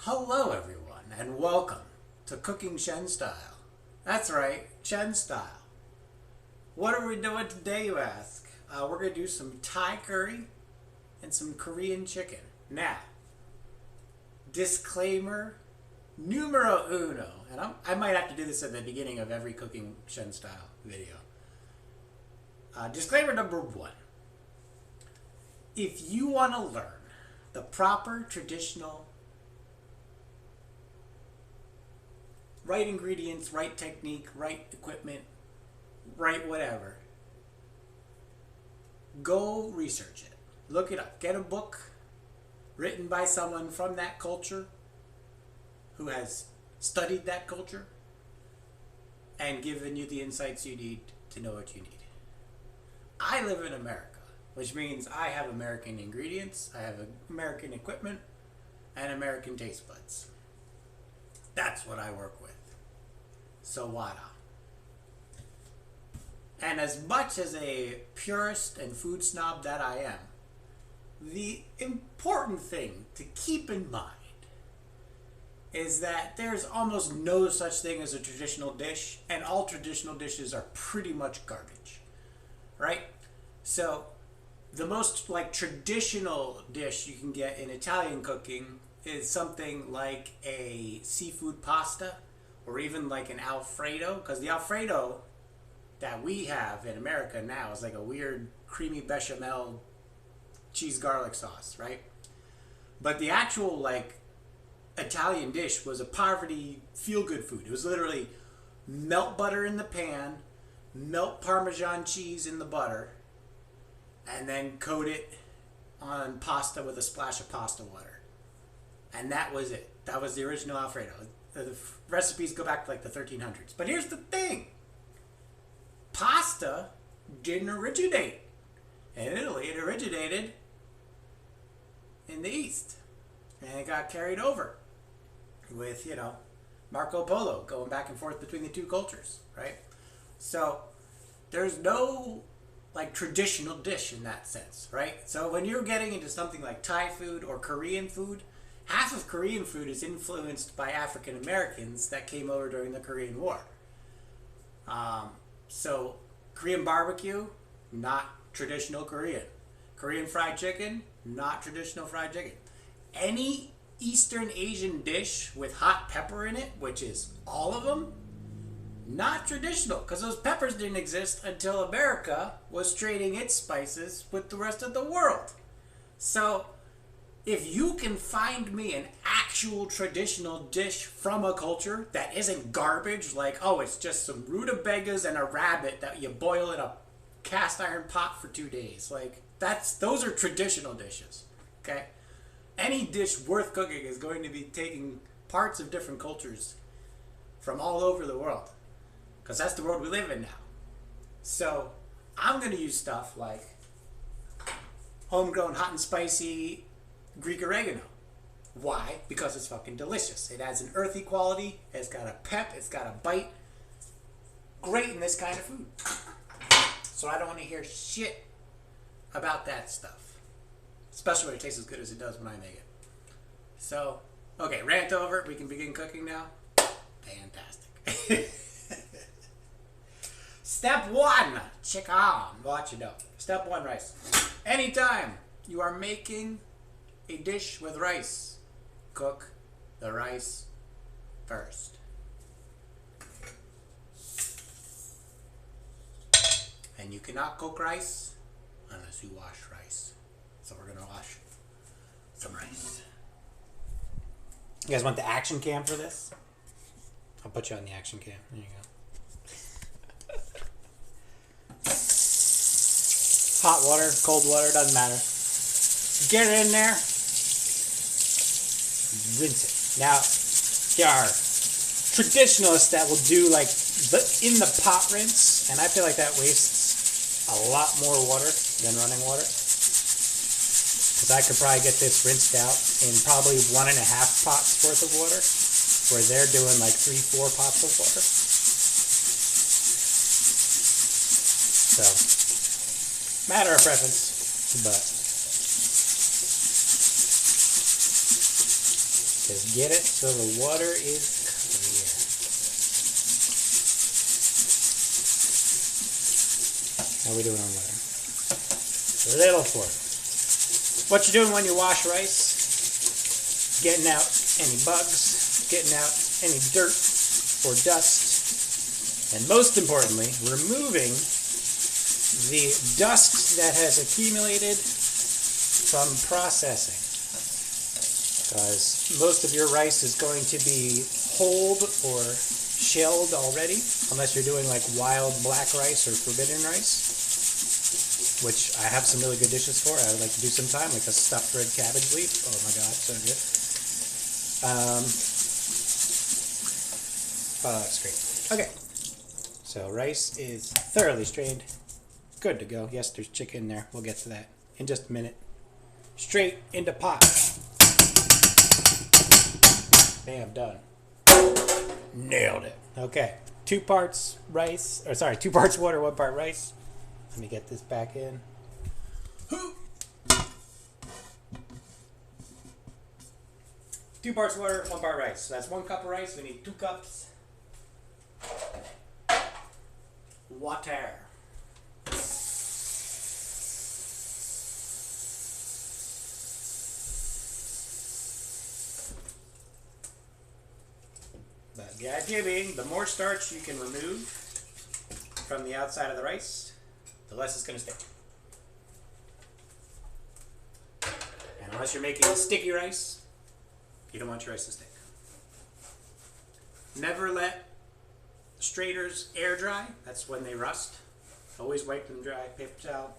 Hello everyone and welcome to Cooking Shenstyle. That's right, Shenstyle. What are we doing today, you ask? We're going to do some Thai curry and some Korean chicken. Now, disclaimer numero uno, and I might have to do this at the beginning of every Cooking Shenstyle video. Disclaimer number one. If you want to learn the proper traditional right ingredients, right technique, right equipment, right whatever, go research it. Look it up. Get a book written by someone from that culture who has studied that culture and given you the insights you need to know what you need. I live in America, which means I have American ingredients, I have American equipment, and American taste buds. That's what I work with. So wada. And as much as a purist and food snob that I am, the important thing to keep in mind is that there's almost no such thing as a traditional dish, and all traditional dishes are pretty much garbage, right? So the most traditional dish you can get in Italian cooking is something like a seafood pasta or even like an Alfredo, because the Alfredo that we have in America now is like a weird creamy bechamel cheese garlic sauce, right? But the actual Italian dish was a poverty feel-good food. It was literally melt butter in the pan, melt Parmesan cheese in the butter, and then coat it on pasta with a splash of pasta water. And that was it. That was the original Alfredo. The recipes go back to the 1300s. But here's the thing. Pasta didn't originate in Italy. It originated in the East. And it got carried over with, Marco Polo going back and forth between the two cultures, right? So there's no traditional dish in that sense, right? So when you're getting into something like Thai food or Korean food, half of Korean food is influenced by African Americans that came over during the Korean War. So Korean barbecue, not traditional Korean. Korean fried chicken, not traditional fried chicken. Any Eastern Asian dish with hot pepper in it, which is all of them, not traditional, because those peppers didn't exist until America was trading its spices with the rest of the world. So if you can find me an actual traditional dish from a culture that isn't garbage, it's just some rutabagas and a rabbit that you boil in a cast iron pot for 2 days, those are traditional dishes, okay? Any dish worth cooking is going to be taking parts of different cultures from all over the world, because that's the world we live in now. So I'm going to use stuff like homegrown hot and spicy Greek oregano. Why? Because it's fucking delicious. It adds an earthy quality. It's got a pep. It's got a bite. Great in this kind of food. So I don't want to hear shit about that stuff. Especially when it tastes as good as it does when I make it. So, okay, rant over. We can begin cooking now. Fantastic. Step one, chicken. Watch it up. Step one, rice. Anytime you are making a dish with rice, cook the rice first. And you cannot cook rice unless you wash rice. So we're gonna wash some rice. You guys want the action cam for this? I'll put you on the action cam. There you go. Hot water, cold water, doesn't matter. Get it in there. Rinse it. Now, there are traditionalists that will do in the pot rinse, and I feel like that wastes a lot more water than running water. Because I could probably get this rinsed out in probably 1.5 pots worth of water, where they're doing 3-4 pots of water. So, matter of preference, but Just get it so the water is clear. How are we doing on water? Little fork. What you're doing when you wash rice, getting out any bugs, getting out any dirt or dust, and most importantly, removing the dust that has accumulated from processing. Because most of your rice is going to be hulled or shelled already, unless you're doing like wild black rice or forbidden rice, which I have some really good dishes for. I would like to do sometime, like a stuffed red cabbage leaf. Oh my god, so good. Oh, that's great. Okay, so rice is thoroughly strained. Good to go. Yes, there's chicken there. We'll get to that in just a minute. Straight into pot. Bam, done. Nailed it. Okay, 2 parts rice, or sorry, 2 parts water, 1 part rice. Let me get this back in. 2 parts water, 1 part rice. So that's 1 cup of rice. We need 2 cups water. But the idea being, the more starch you can remove from the outside of the rice, the less it's going to stick. And unless you're making sticky rice, you don't want your rice to stick. Never let strainers air dry. That's when they rust. Always wipe them dry, paper towel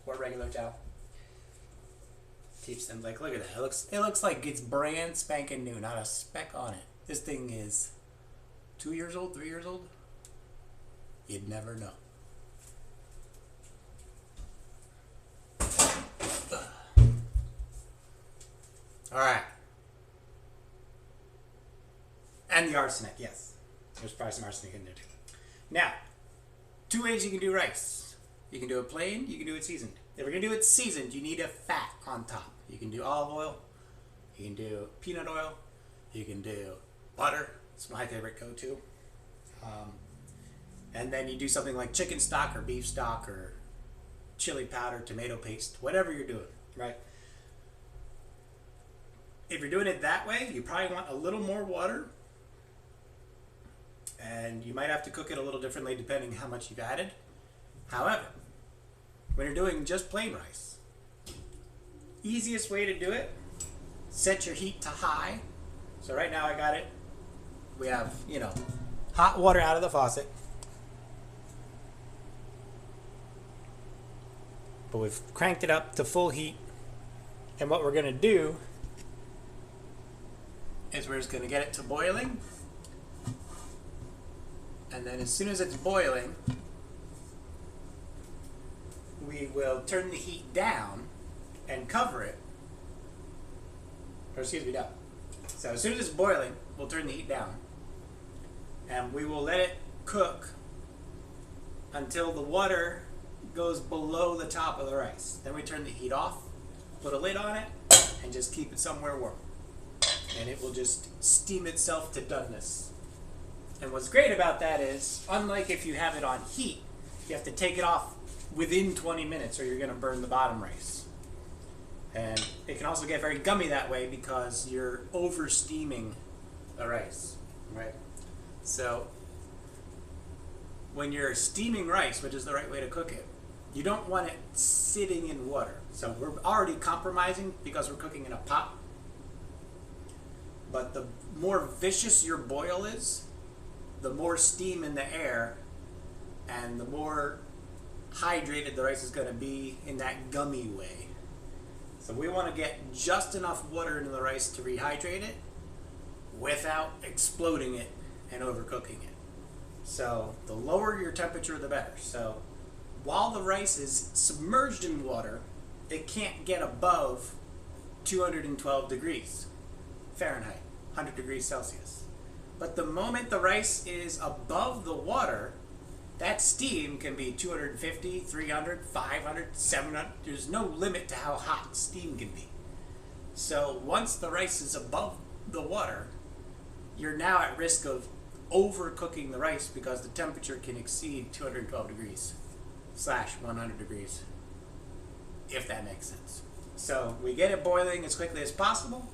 or regular towel. Keeps them like, look at that. It looks like it's brand spanking new, not a speck on it. This thing is 2 years old, 3 years old. You'd never know. All right. And the arsenic, yes. There's probably some arsenic in there too. Now, 2 ways you can do rice. You can do it plain, you can do it seasoned. If you're going to do it seasoned, you need a fat on top. You can do olive oil, you can do peanut oil, you can do butter. It's my favorite go-to. And then you do something like chicken stock or beef stock or chili powder, tomato paste, whatever you're doing, right? If you're doing it that way, you probably want a little more water. And you might have to cook it a little differently depending how much you've added. However, when you're doing just plain rice, easiest way to do it, set your heat to high. So right now I got it. We have, hot water out of the faucet. But we've cranked it up to full heat. And what we're going to do is we're just going to get it to boiling. And then as soon as it's boiling, we will turn the heat down and cover it. Or excuse me, no. So as soon as it's boiling, we'll turn the heat down. And we will let it cook until the water goes below the top of the rice. Then we turn the heat off, put a lid on it, and just keep it somewhere warm. And it will just steam itself to doneness. And what's great about that is, unlike if you have it on heat, you have to take it off within 20 minutes or you're going to burn the bottom rice. And it can also get very gummy that way because you're over steaming the rice, right? So when you're steaming rice, which is the right way to cook it, you don't want it sitting in water. So we're already compromising because we're cooking in a pot. But the more vicious your boil is, the more steam in the air and the more hydrated the rice is going to be in that gummy way. So we want to get just enough water into the rice to rehydrate it without exploding it and overcooking it. So the lower your temperature, the better. So while the rice is submerged in water, it can't get above 212 degrees Fahrenheit, 100 degrees Celsius. But the moment the rice is above the water, that steam can be 250, 300, 500, 700. There's no limit to how hot steam can be. So once the rice is above the water, you're now at risk of overcooking the rice because the temperature can exceed 212 degrees / 100 degrees, if that makes sense. So we get it boiling as quickly as possible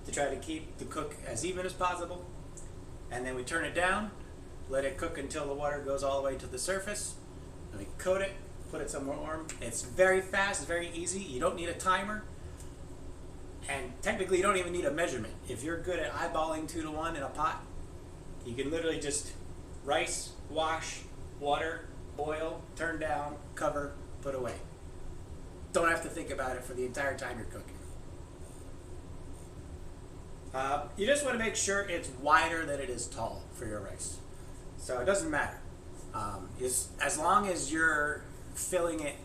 to try to keep the cook as even as possible, and then we turn it down, let it cook until the water goes all the way to the surface, and we coat it, put it somewhere warm. It's very fast, it's very easy. You don't need a timer, and technically you don't even need a measurement. If you're good at eyeballing 2 to 1 in a pot, you can literally just rice, wash, water, boil, turn down, cover, put away. Don't have to think about it for the entire time you're cooking. You just want to make sure it's wider than it is tall for your rice. So it doesn't matter. As long as you're filling it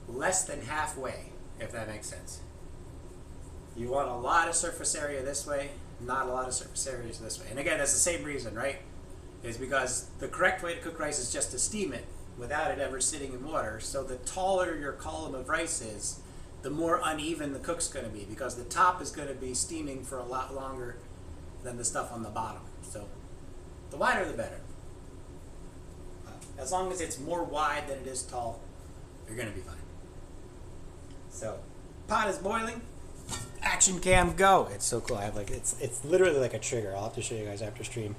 less than halfway, if that makes sense. You want a lot of surface area this way, not a lot of surface areas this way. And again, that's the same reason, right? Is because the correct way to cook rice is just to steam it without it ever sitting in water. So the taller your column of rice is, the more uneven the cook's going to be, because the top is going to be steaming for a lot longer than the stuff on the bottom. So the wider the better. As long as it's more wide than it is tall, you're going to be fine. So pot is boiling. Action cam, go. It's so cool. I have it's literally like a trigger. I'll have to show you guys after stream.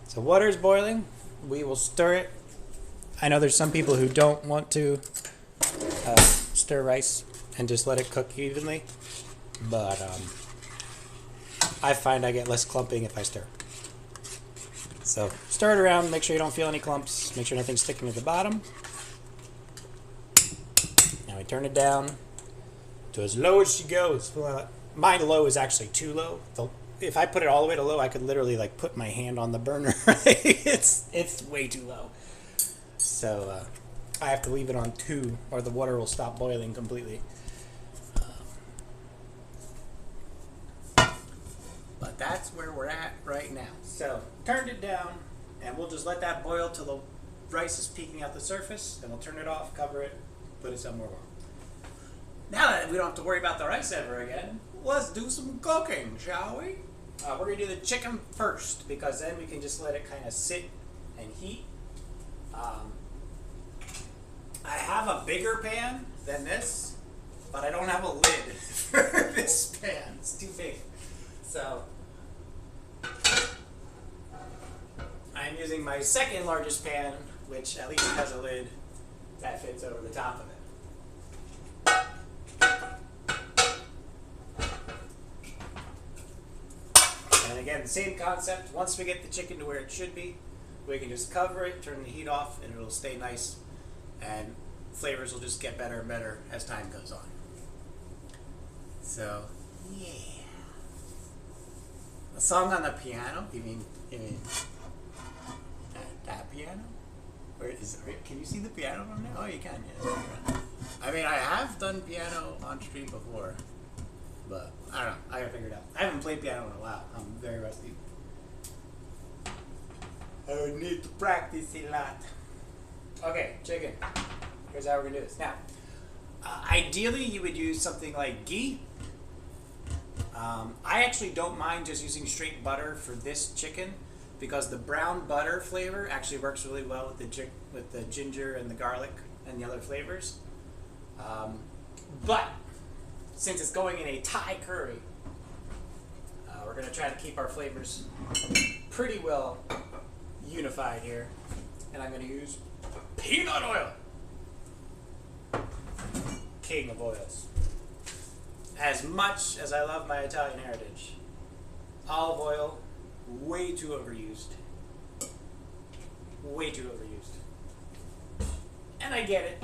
So water is boiling. We will stir it. I know there's some people who don't want to stir rice and just let it cook evenly, but I find I get less clumping if I stir. So stir it around, make sure you don't feel any clumps, make sure nothing's sticking to the bottom. Now we turn it down to as low as she goes. My low is actually too low. If I put it all the way to low, I could literally like put my hand on the burner. It's way too low. So I have to leave it on 2 or the water will stop boiling completely. But that's where we're at right now. So turned it down, and we'll just let that boil till the rice is peeking out the surface. Then we'll turn it off, cover it, put it somewhere warm. Now that we don't have to worry about the rice ever again, let's do some cooking, shall we? We're going to do the chicken first, because then we can just let it kind of sit and heat. I have a bigger pan than this, but I don't have a lid for this pan. It's too big. So I'm using my second largest pan, which at least has a lid that fits over the top of it. And again, the same concept. Once we get the chicken to where it should be, we can just cover it, turn the heat off, and it'll stay nice. And flavors will just get better and better as time goes on. So, yeah. A song on the piano? You mean that piano? Or can you see the piano from there? Oh, you can. Yeah. I mean, I have done piano on stream before, but I don't know. I gotta figure it out. I haven't played piano in a while. I'm very rusty. I would need to practice a lot. Okay, chicken. Here's how we're gonna do this. Now, ideally, you would use something like ghee. I actually don't mind just using straight butter for this chicken, because the brown butter flavor actually works really well with the ginger and the garlic and the other flavors. But since it's going in a Thai curry, we're going to try to keep our flavors pretty well unified here. And I'm going to use peanut oil. King of oils. As much as I love my Italian heritage, olive oil, way too overused. Way too overused. And I get it.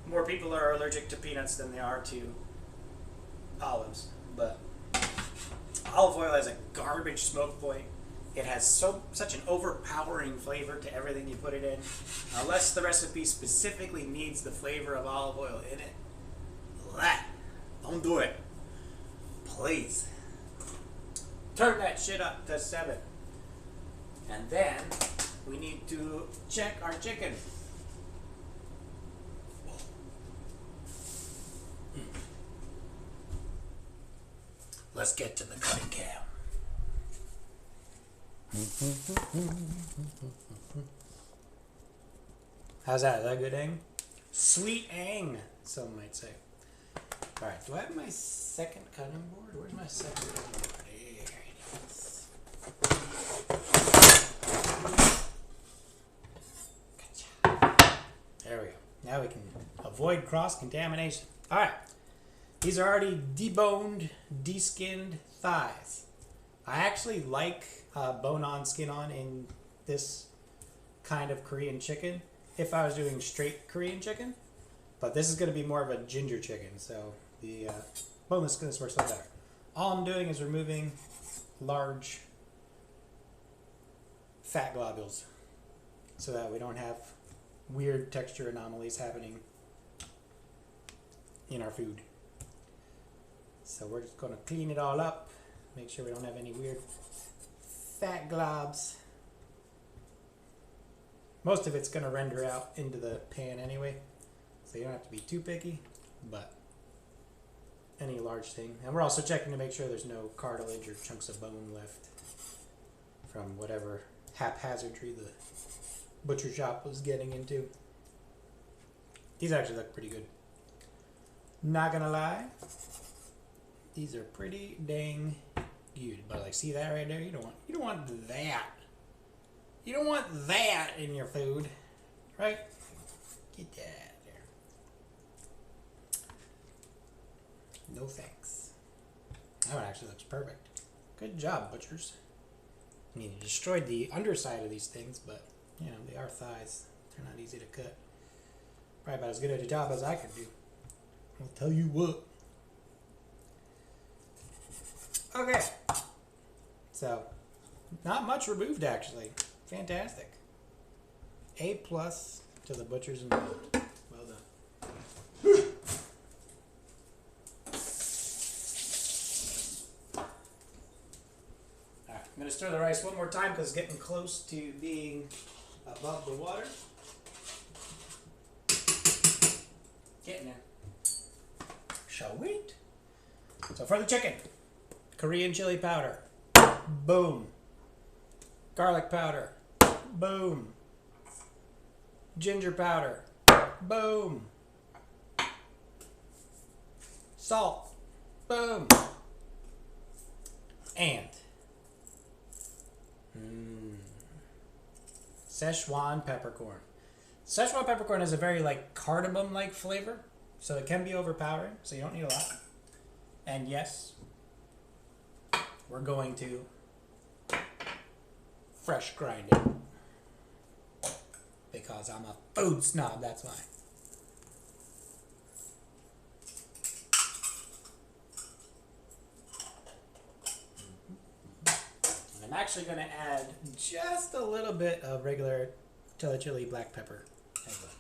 More people are allergic to peanuts than they are to olives, but olive oil has a garbage smoke point. It has such an overpowering flavor to everything you put it in. Unless the recipe specifically needs the flavor of olive oil in it, don't do it. Please. Turn that shit up to 7. And then we need to check our chicken. Let's get to the cutting cam. How's that? Is that good, Ang? Sweet Ang, some might say. Alright, do I have my second cutting board? Where's my second cutting board? There it is. Gotcha. There we go. Now we can avoid cross-contamination. Alright. These are already deboned, deskinned thighs. I actually like bone-on, skin-on in this kind of Korean chicken if I was doing straight Korean chicken. But this is going to be more of a ginger chicken, so the boneless skinless works a lot better. All I'm doing is removing large fat globules so that we don't have weird texture anomalies happening in our food. So we're just going to clean it all up, make sure we don't have any weird fat globs. Most of it's going to render out into the pan anyway, so you don't have to be too picky, but any large thing. And we're also checking to make sure there's no cartilage or chunks of bone left from whatever haphazardry the butcher shop was getting into. These actually look pretty good. Not gonna lie, these are pretty dang good. But like, see that right there? You don't want that. You don't want that in your food, right? Get that out of there. No thanks. That one actually looks perfect. Good job, butchers. I mean, you destroyed the underside of these things, but you know, they are thighs. They're not easy to cut. Probably about as good a job as I could do. I'll tell you what. Okay. So, not much removed actually. Fantastic. A+ to the butchers involved. Well done. Alright, I'm going to stir the rice one more time because it's getting close to being above the water. Getting there. Shall we? So for the chicken, Korean chili powder. Boom. Garlic powder. Boom. Ginger powder. Boom. Salt. Boom. And Szechuan peppercorn. Szechuan peppercorn has a very like cardamom-like flavor, so it can be overpowering, so you don't need a lot. And yes, we're going to fresh grind it. Because I'm a food snob, that's why. And I'm actually going to add just a little bit of regular Tellicherry black pepper as well.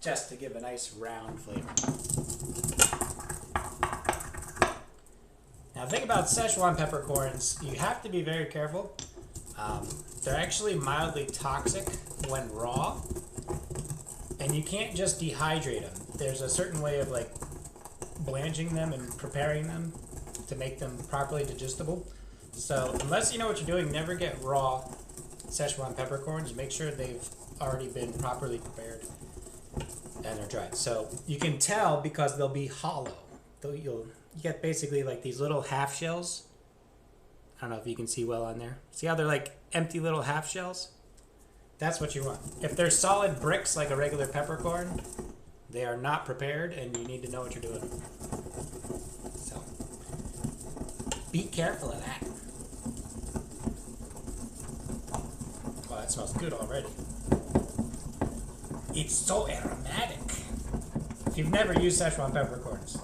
Just to give a nice round flavor. Now the thing about Szechuan peppercorns, you have to be very careful. They're actually mildly toxic when raw, and you can't just dehydrate them. There's a certain way of like blanching them and preparing them to make them properly digestible. So unless you know what you're doing, never get raw Szechuan peppercorns. Make sure they've already been properly prepared and they're dried. So you can tell because they'll be hollow. You get basically like these little half shells. I don't know if you can see well on there. See how they're like empty little half shells? That's what you want. If they're solid bricks like a regular peppercorn, they are not prepared and you need to know what you're doing. So be careful of that. Oh, that smells good already. It's so aromatic. If you've never used Szechuan peppercorns,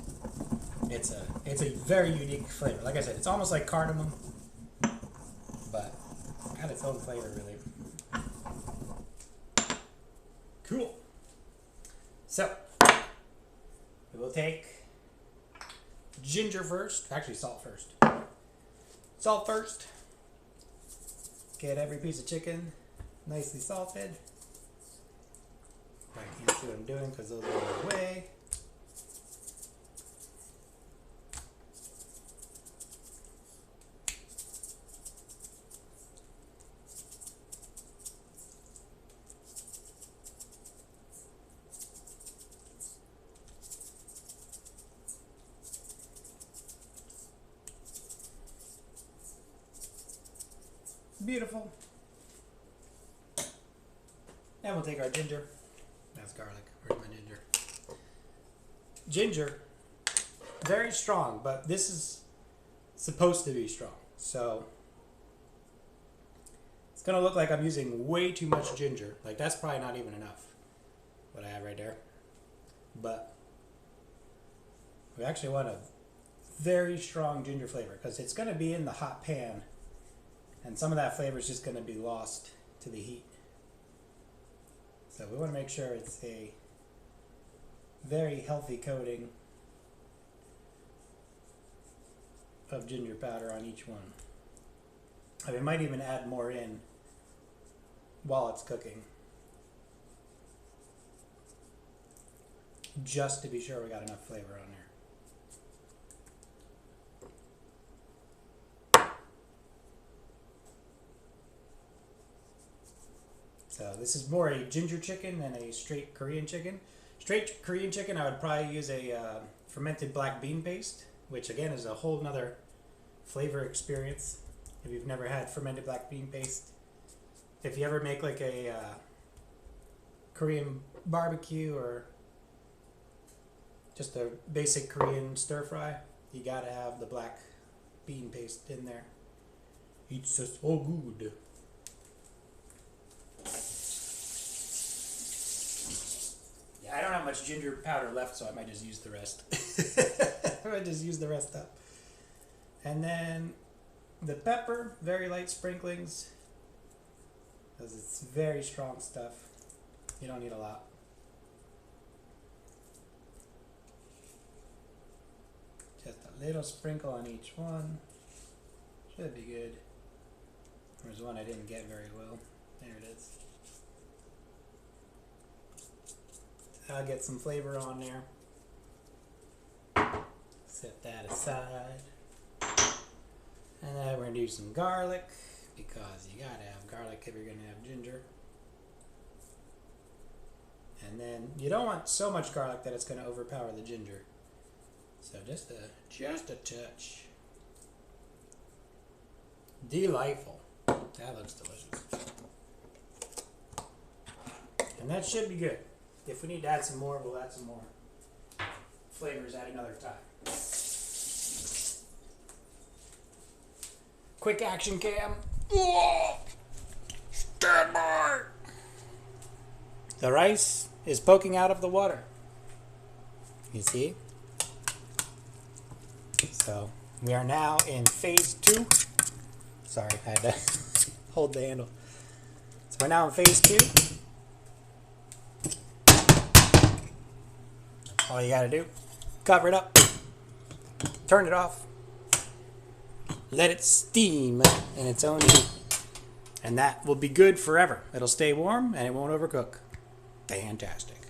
it's a very unique flavor. Like I said, it's almost like cardamom, but got its own flavor, really. Cool. So, we will take ginger first. Actually, salt first. Salt first. Get every piece of chicken nicely salted. I can't see what I'm doing because those are in the way. beautiful. And we'll take our ginger. That's garlic. Where's my ginger? Ginger, very strong, but this is supposed to be strong. So it's gonna look like I'm using way too much ginger. Like that's probably not even enough, what I have right there. But we actually want a very strong ginger flavor because it's gonna be in the hot pan and some of that flavor is just gonna be lost to the heat. So we wanna make sure it's a very healthy coating of ginger powder on each one. I mean, might even add more in while it's cooking, just to be sure we got enough flavor on there. So this is more a ginger chicken than a straight Korean chicken. Straight Korean chicken, I would probably use a fermented black bean paste, which again is a whole nother flavor experience. If you've never had fermented black bean paste, if you ever make like a Korean barbecue or just a basic Korean stir fry, you gotta have the black bean paste in there. It's just so good. I don't have much ginger powder left, so I might just use the rest. I might just use the rest up. And then the pepper, very light sprinklings, because it's very strong stuff. You don't need a lot. Just a little sprinkle on each one. Should be good. There's one I didn't get very well. There it is. I'll get some flavor on there. Set that aside. And then we're going to do some garlic, because you got to have garlic if you're going to have ginger. And then you don't want so much garlic that it's going to overpower the ginger. So just a touch. Delightful. That looks delicious. And that should be good. If we need to add some more, we'll add some more flavors at another time. Quick action cam. Whoa! Stand by! The rice is poking out of the water. You see? So we are now in phase 2. Sorry, I had to hold the handle. So we're now in phase 2. All you gotta do, cover it up, turn it off, let it steam in its own heat, and that will be good forever. It'll stay warm and it won't overcook. Fantastic.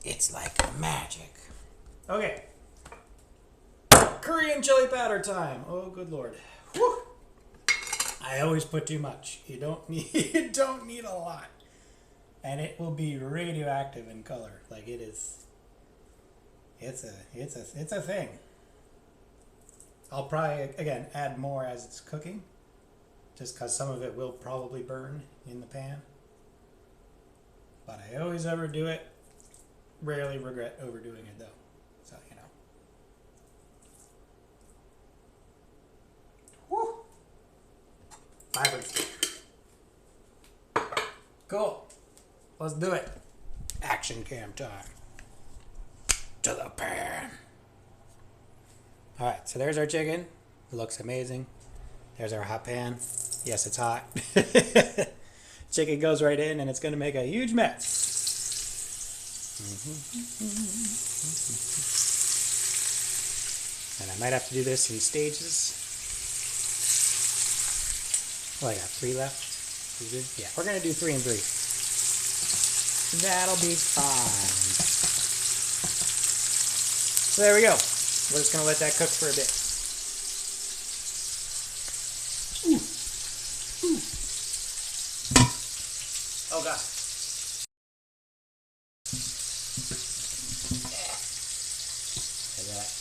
It's like magic. Okay. Korean chili powder time. Oh, good Lord. Whew. I always put too much. You don't need a lot. And it will be radioactive in color. Like it is. It's a thing. I'll probably again add more as it's cooking, just because some of it will probably burn in the pan. But I always overdo it. Rarely regret overdoing it though. So you know. Woo! Vibrant. Cool. Let's do it. Action cam time. To the pan. Alright, so there's our chicken. It looks amazing. There's our hot pan. Yes, it's hot. Chicken goes right in and it's going to make a huge mess. And I might have to do this in stages. Well, I got 3 left. Yeah, we're going to do 3 and 3. That'll be fine. So there we go. We're just going to let that cook for a bit. Ooh. Ooh. Oh, God.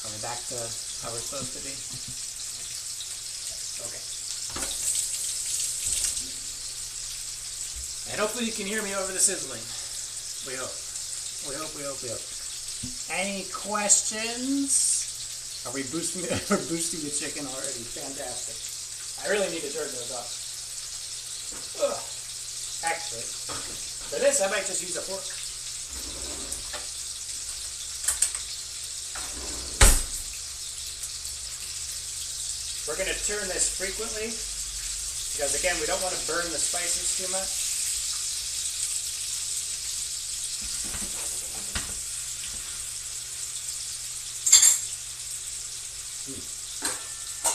Are we back to how we're supposed to be? Okay. And hopefully you can hear me over the sizzling. We hope. We hope, we hope, we hope. Any questions? Are we boosting we're boosting the chicken already? Fantastic. I really need to turn those off. Ugh. Actually, for this I might just use a fork. We're going to turn this frequently because, again, we don't want to burn the spices too much.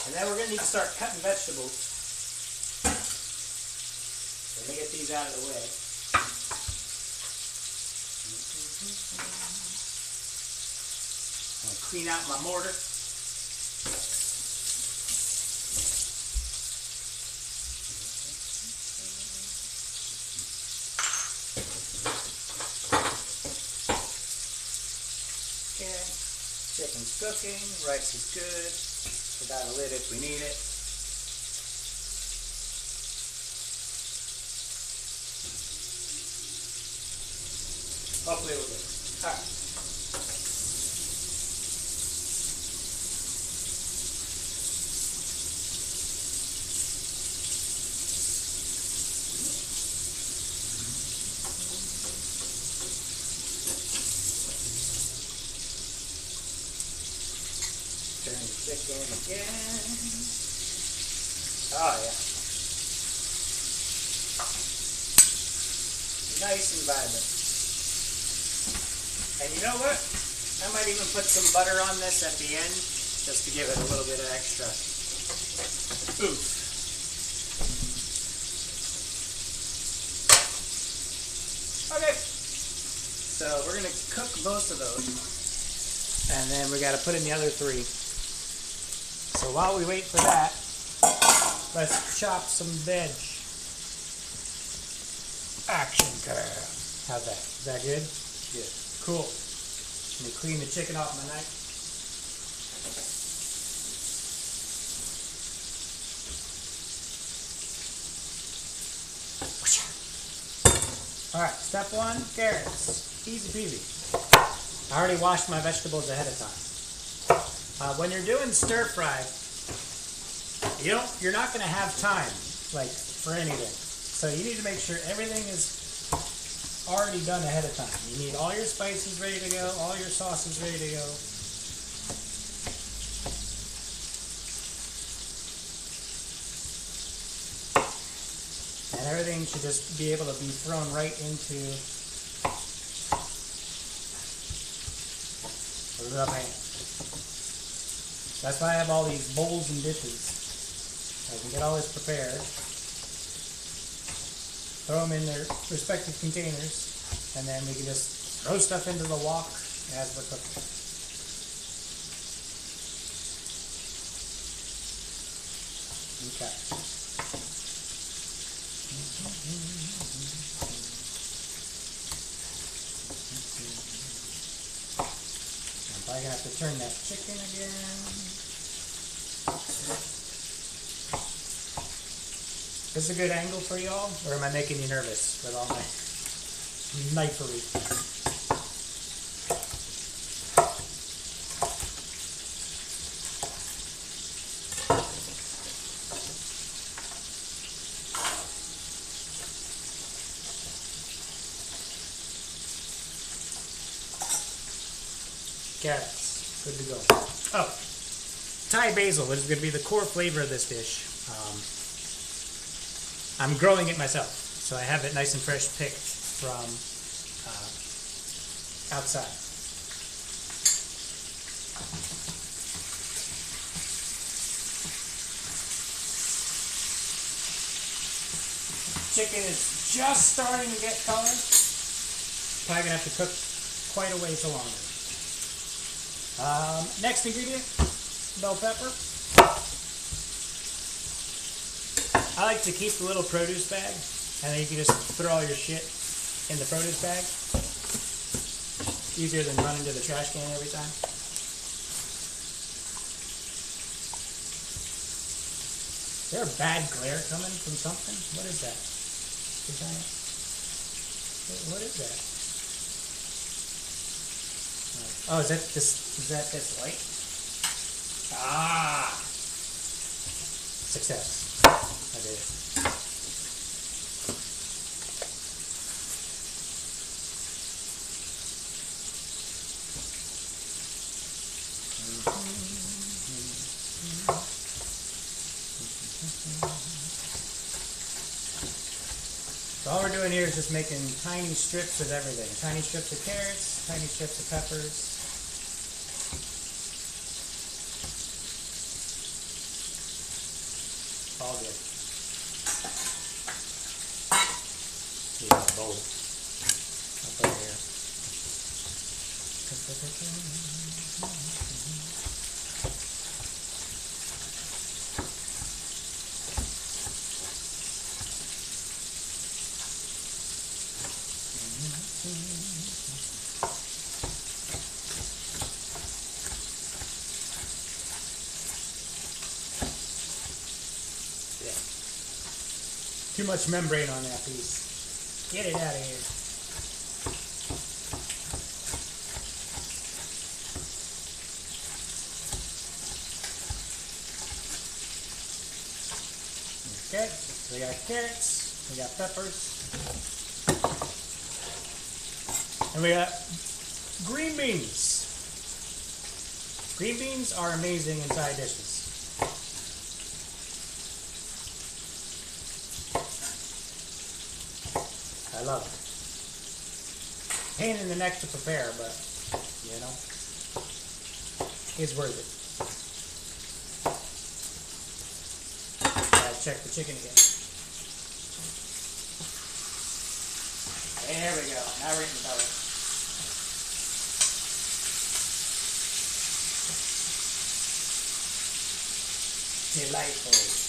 And then we're going to need to start cutting vegetables. Let me get these out of the way. I'll clean out my mortar. Okay, chicken's cooking, rice is good. Put down a lid if we need it. Hopefully it will do. Alright. Turn the chicken again. Oh yeah. Nice and vibrant. And you know what? I might even put some butter on this at the end, just to give it a little bit of extra oomph. Okay. So we're going to cook most of those. And then we got to put in the other 3. So while we wait for that, let's chop some veg. Action, girl. How's that? Is that good? Good. Cool. Let me clean the chicken off my knife. Alright, step 1, carrots. Easy peasy. I already washed my vegetables ahead of time. When you're doing stir fry, you're not going to have time, like, for anything. So you need to make sure everything is already done ahead of time. You need all your spices ready to go, all your sauces ready to go. And everything should just be able to be thrown right into the pan. That's why I have all these bowls and dishes. I can get all this prepared. Throw them in their respective containers, and then we can just throw stuff into the wok as we're cooking. Okay. I'm probably gonna have to turn that chicken again. Is this a good angle for y'all, or am I making you nervous with all my knifery? Carrots, good to go. Oh, Thai basil is going to be the core flavor of this dish. I'm growing it myself, so I have it nice and fresh picked from outside. Chicken is just starting to get color. Probably gonna have to cook quite a ways longer. Next ingredient, bell pepper. I like to keep the little produce bag, and then you can just throw all your shit in the produce bag. Easier than running to the trash can every time. Is there a bad glare coming from something? What is that? What is that? Oh, is that this light? Ah! Success. I did it. So all we're doing here is just making tiny strips of everything. Tiny strips of carrots, tiny strips of peppers. All good. Need a bowl. I'll put it here. Too much membrane on that piece. Get it out of here. Okay, so we got carrots, we got peppers, and we got green beans. Green beans are amazing in side dishes. I love it. Pain in the neck to prepare, but, you know, it's worth it. Gotta check the chicken again. There we go. Now we're getting color. Delightful.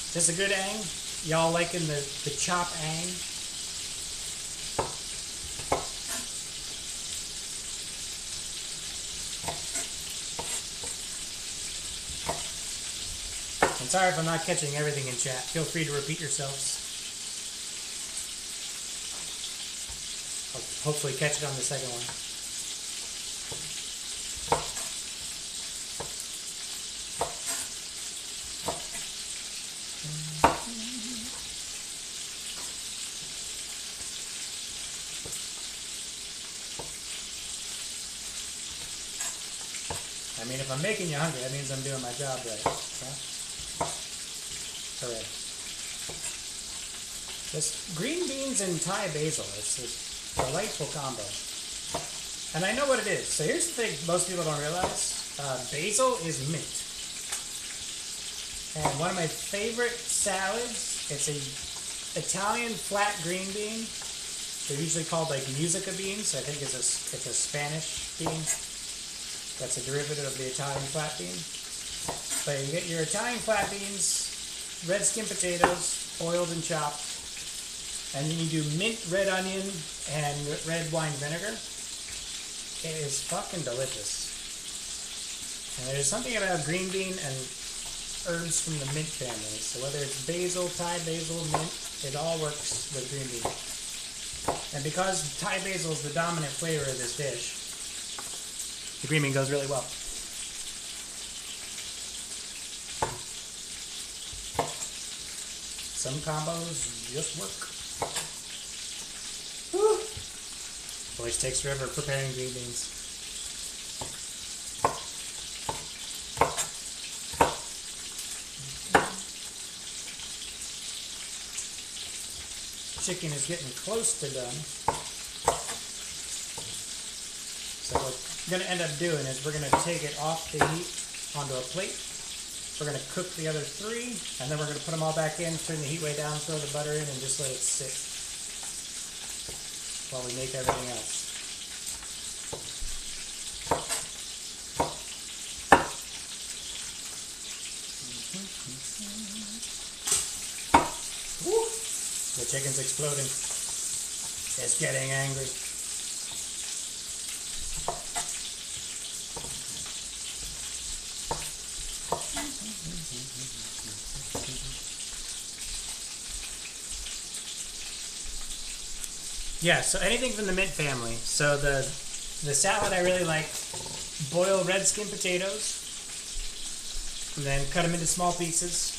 Is this a good ang? Y'all liking the chop ang? I'm sorry if I'm not catching everything in chat. Feel free to repeat yourselves. I'll hopefully catch it on the second one. I mean, if I'm making you hungry, that means I'm doing my job right. Yeah? Hooray. This green beans and Thai basil, it's a delightful combo. And I know what it is. So here's the thing most people don't realize. Basil is mint. And one of my favorite salads, it's a Italian flat green bean. They're usually called like musica beans. I think it's a Spanish bean. That's a derivative of the Italian flat bean. But you get your Italian flat beans, red skin potatoes, oiled and chopped, and then you do mint red onion and red wine vinegar. It is fucking delicious. And there's something about green bean and herbs from the mint family. So whether it's basil, Thai basil, mint, it all works with green bean. And because Thai basil is the dominant flavor of this dish, the green bean goes really well. Some combos just work. Woo. Always takes forever preparing green beans. Chicken is getting close to done. So what we're going to end up doing is we're going to take it off the heat onto a plate. We're going to cook the other three, and then we're going to put them all back in, turn the heat way down, throw the butter in, and just let it sit while we make everything else. Woo! The chicken's exploding. It's getting angry. Yeah, so anything from the mint family. So the salad I really like, boil red skin potatoes, and then cut them into small pieces.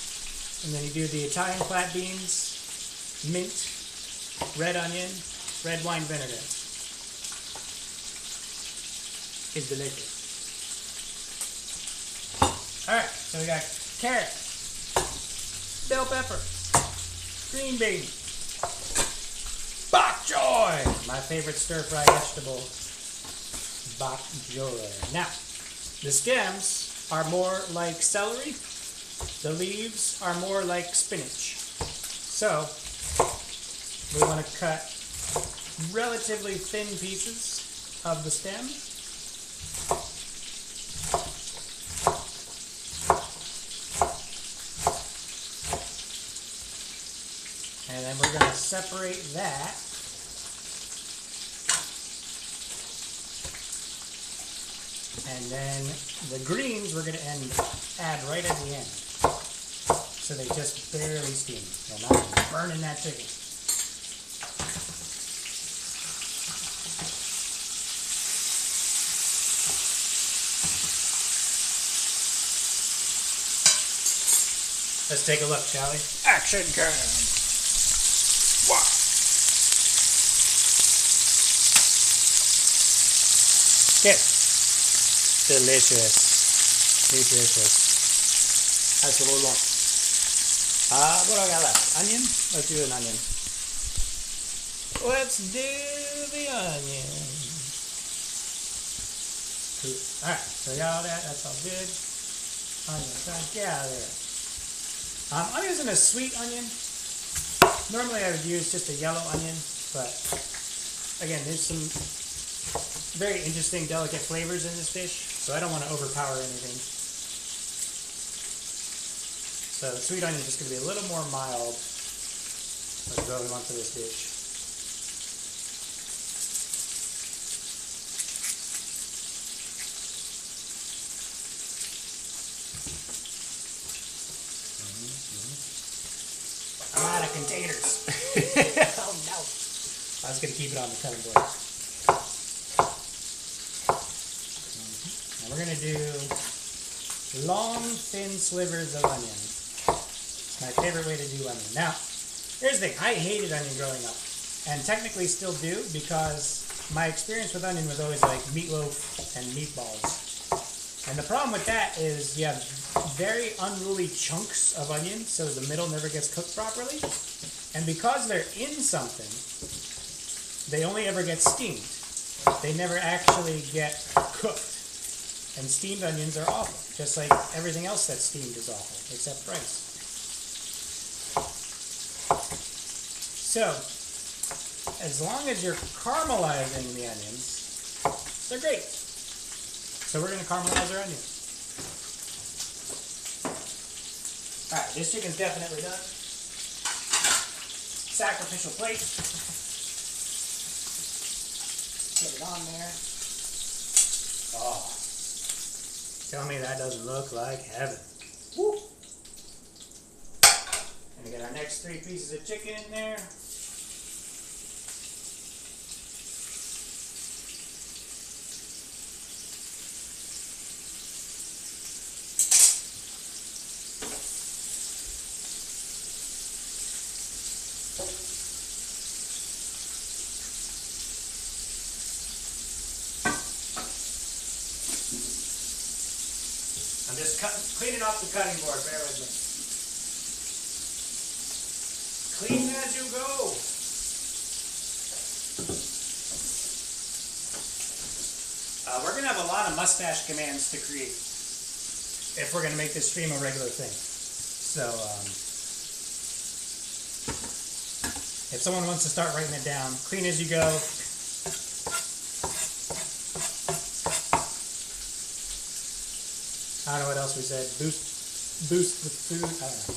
And then you do the Italian flat beans, mint, red onion, red wine vinegar. It's delicious. Alright, so we got carrot, bell pepper, green bean, bok choy, my favorite stir-fry vegetable, bok choy. Now, the stems are more like celery, the leaves are more like spinach. So, we want to cut relatively thin pieces of the stem. And then we're going to separate that. And then the greens we're going to add right at the end. So they just barely steam. They're not burning that chicken. Let's take a look, shall we? Action cam! Wow. Okay. Delicious. Nutritious. That's what we want. What do I got left? Onion? Let's do an onion. Let's do the onion. Cool. Alright, so we got all that. That's all good. Onion. Get out of there. I'm using a sweet onion. Normally I would use just a yellow onion, but again, there's some very interesting, delicate flavors in this dish, so I don't want to overpower anything. So the sweet onion is just going to be a little more mild, which is what we want for this dish. I'm out of containers. Oh no. I was going to keep it on the cutting board. And we're going to do long, thin slivers of onion. It's my favorite way to do onion. Now, here's the thing. I hated onion growing up. And technically still do, because my experience with onion was always like meatloaf and meatballs. And the problem with that is you have very unruly chunks of onion, so the middle never gets cooked properly. And because they're in something, they only ever get steamed. They never actually get cooked. And steamed onions are awful, just like everything else that's steamed is awful, except rice. So, as long as you're caramelizing the onions, they're great. So we're going to caramelize our onions. Alright, this chicken's definitely done. Sacrificial plate. Get it on there. Oh. Tell me that doesn't look like heaven. Woo! And we get our next 3 pieces of chicken in there. I'm just cleaning off the cutting board, bear with me. Clean as you go. We're going to have a lot of mustache commands to create if we're going to make this stream a regular thing. So, if someone wants to start writing it down, clean as you go. I don't know what else we said. Boost the food. I don't know.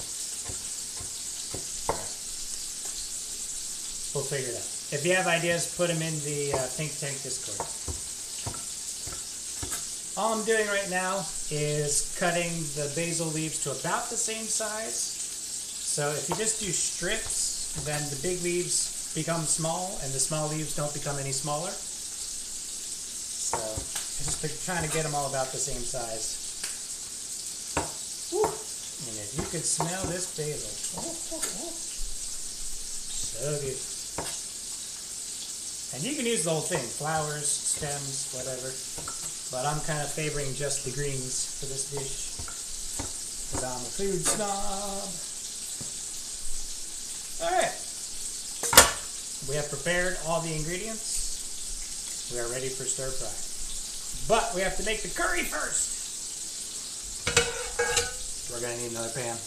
we'll figure it out. If you have ideas, put them in the Think Tank Discord. All I'm doing right now is cutting the basil leaves to about the same size. So if you just do strips, then the big leaves become small and the small leaves don't become any smaller. So I'm just trying to get them all about the same size. Woo. And if you could smell this basil. So good. And you can use the whole thing, flowers, stems, whatever. But I'm kind of favoring just the greens for this dish, because I'm a food snob. Alright. We have prepared all the ingredients. We are ready for stir fry. But we have to make the curry first. We're going to need another pan.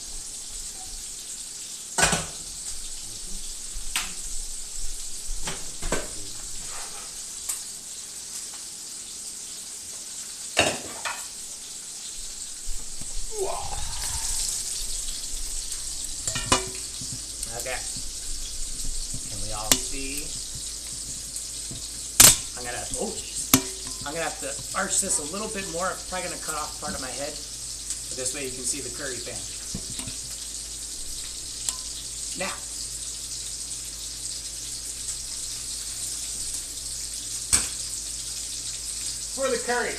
Okay. Can we all see? I'm gonna have to arch this a little bit more. I'm probably gonna cut off part of my head, but this way you can see the curry pan. Now, for the curry.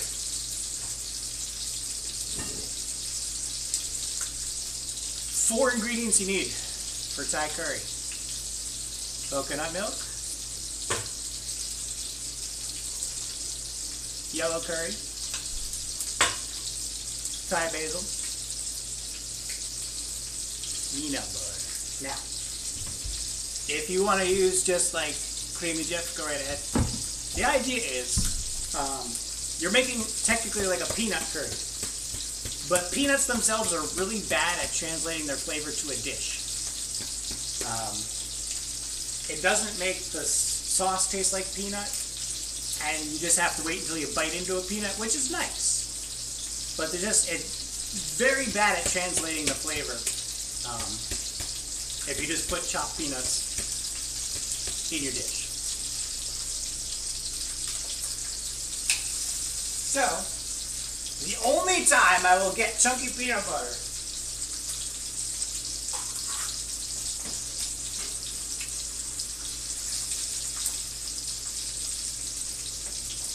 4 ingredients you need for Thai curry. Coconut milk, yellow curry, Thai basil, peanut butter. Now, if you want to use just like creamy dip, go right ahead. The idea is you're making technically like a peanut curry. But peanuts themselves are really bad at translating their flavor to a dish. It doesn't make the sauce taste like peanut, and you just have to wait until you bite into a peanut, which is nice. But it's very bad at translating the flavor if you just put chopped peanuts in your dish. So, the only time I will get chunky peanut butter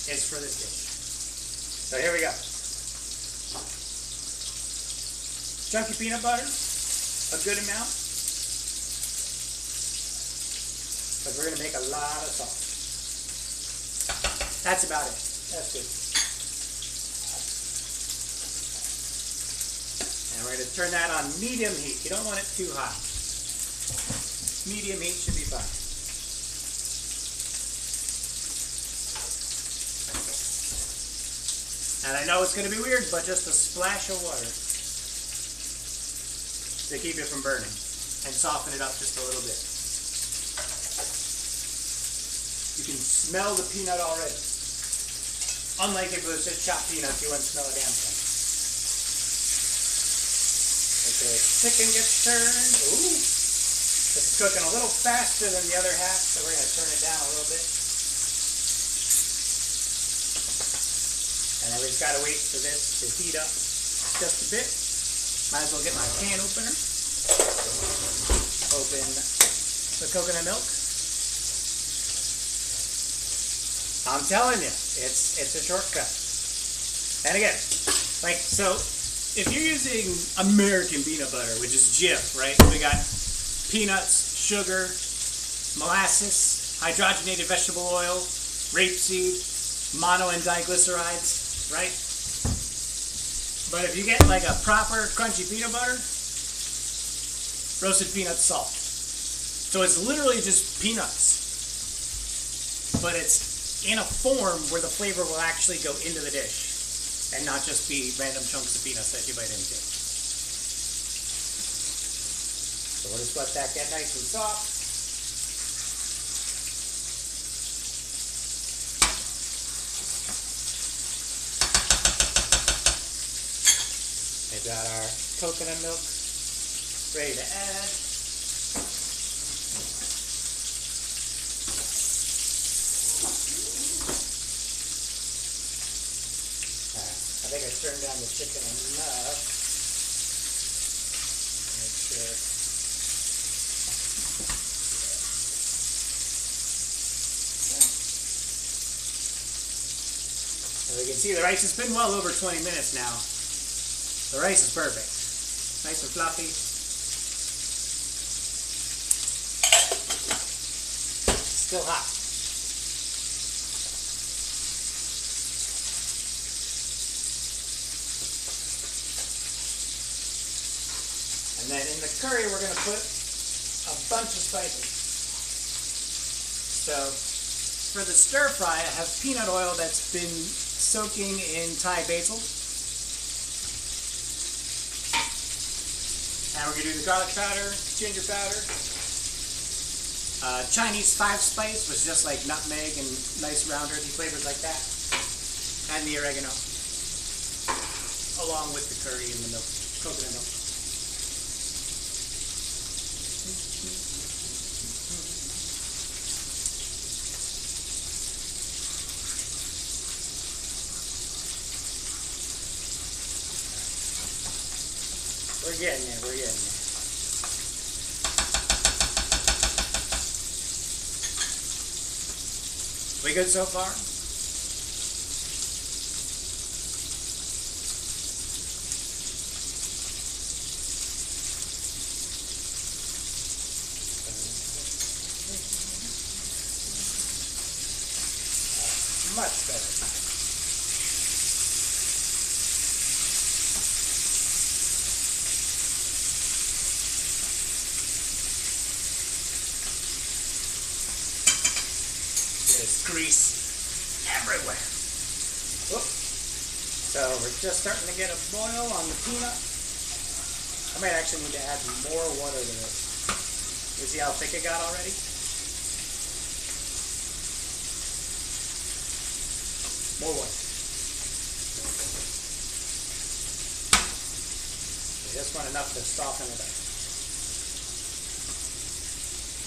is for this dish. So here we go. Chunky peanut butter, a good amount, because we're going to make a lot of sauce. That's about it. That's good. And we're going to turn that on medium heat. You don't want it too hot. Medium heat should be fine. And I know it's going to be weird, but just a splash of water to keep it from burning and soften it up just a little bit. You can smell the peanut already. Unlike if it was just chopped peanuts, you wouldn't smell a damn thing. Okay, chicken gets turned. Ooh, it's cooking a little faster than the other half, so we're going to turn it down a little bit. And then we just got to wait for this to heat up just a bit. Might as well get my can opener. Open the coconut milk. I'm telling you, it's a shortcut. And again, if you're using American peanut butter, which is Jif, right? We got peanuts, sugar, molasses, hydrogenated vegetable oil, rapeseed, mono and diglycerides, right? But if you get like a proper crunchy peanut butter, roasted peanuts, salt. So it's literally just peanuts, but it's in a form where the flavor will actually go into the dish and not just be random chunks of peanuts that you bite into. So we'll just let that get nice and soft. We got our coconut milk ready to add. I think I turned down the chicken enough. Make sure. So you can see the rice has been well over 20 minutes now. The rice is perfect. Nice and fluffy. Still hot. And then in the curry, we're going to put a bunch of spices. So for the stir fry, I have peanut oil that's been soaking in Thai basil. And we're going to do the garlic powder, ginger powder. Chinese 5-spice was just like nutmeg and nice round earthy flavors like that. And the oregano. Along with the curry and the milk, coconut milk. We're getting there, we're getting there. We good so far? Much better. There's grease everywhere. Whoop. So we're just starting to get a boil on the peanut. I might actually need to add more water to this. You see how thick it got already? More water. Just want enough to soften it up.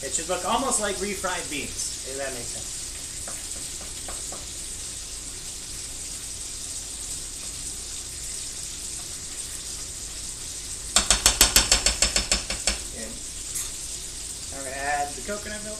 It should look almost like refried beans, if that makes sense. Okay. Now we're going to add the coconut milk.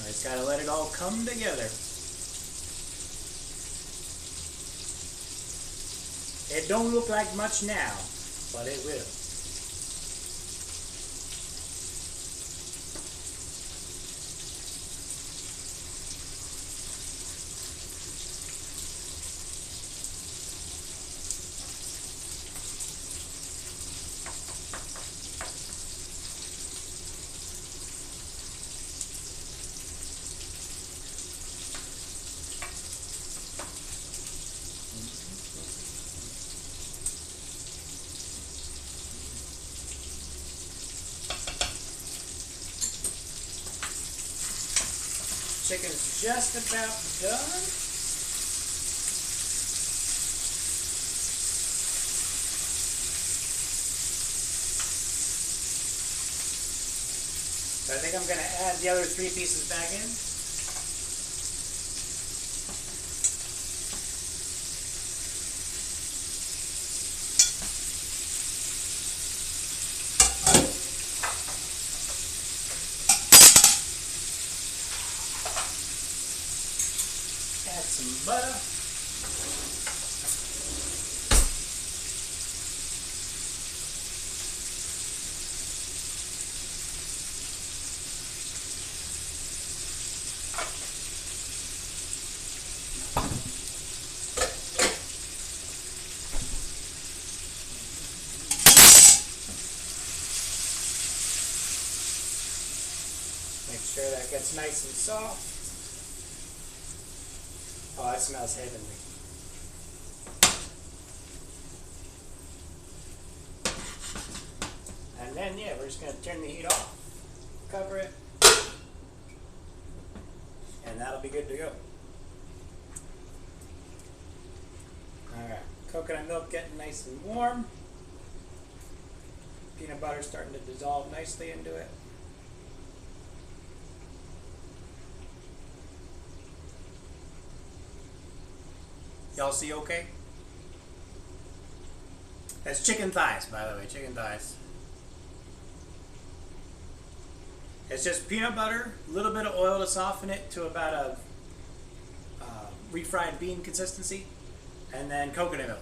It's got to let it all come together. It don't look like much now, but it will. Chicken's just about done. So I think I'm going to add the other 3 pieces back in. Add some butter. gets nice and soft. Oh, that smells heavenly. And then, yeah, we're just going to turn the heat off, cover it, and that'll be good to go. Alright, coconut milk getting nice and warm. Peanut butter starting to dissolve nicely into it. Y'all see okay? That's chicken thighs, by the way, chicken thighs. It's just peanut butter, a little bit of oil to soften it to about a refried bean consistency, and then coconut milk.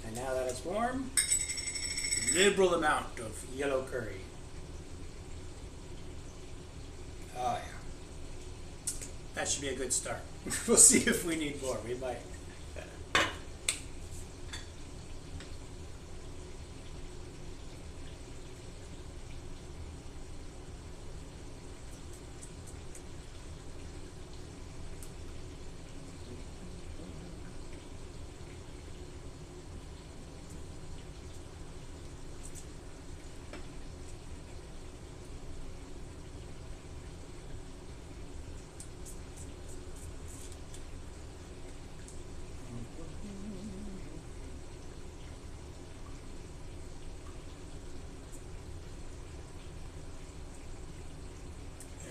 And now that it's warm, liberal amount of yellow curry. Oh yeah. That should be a good start. We'll see if we need more. We might.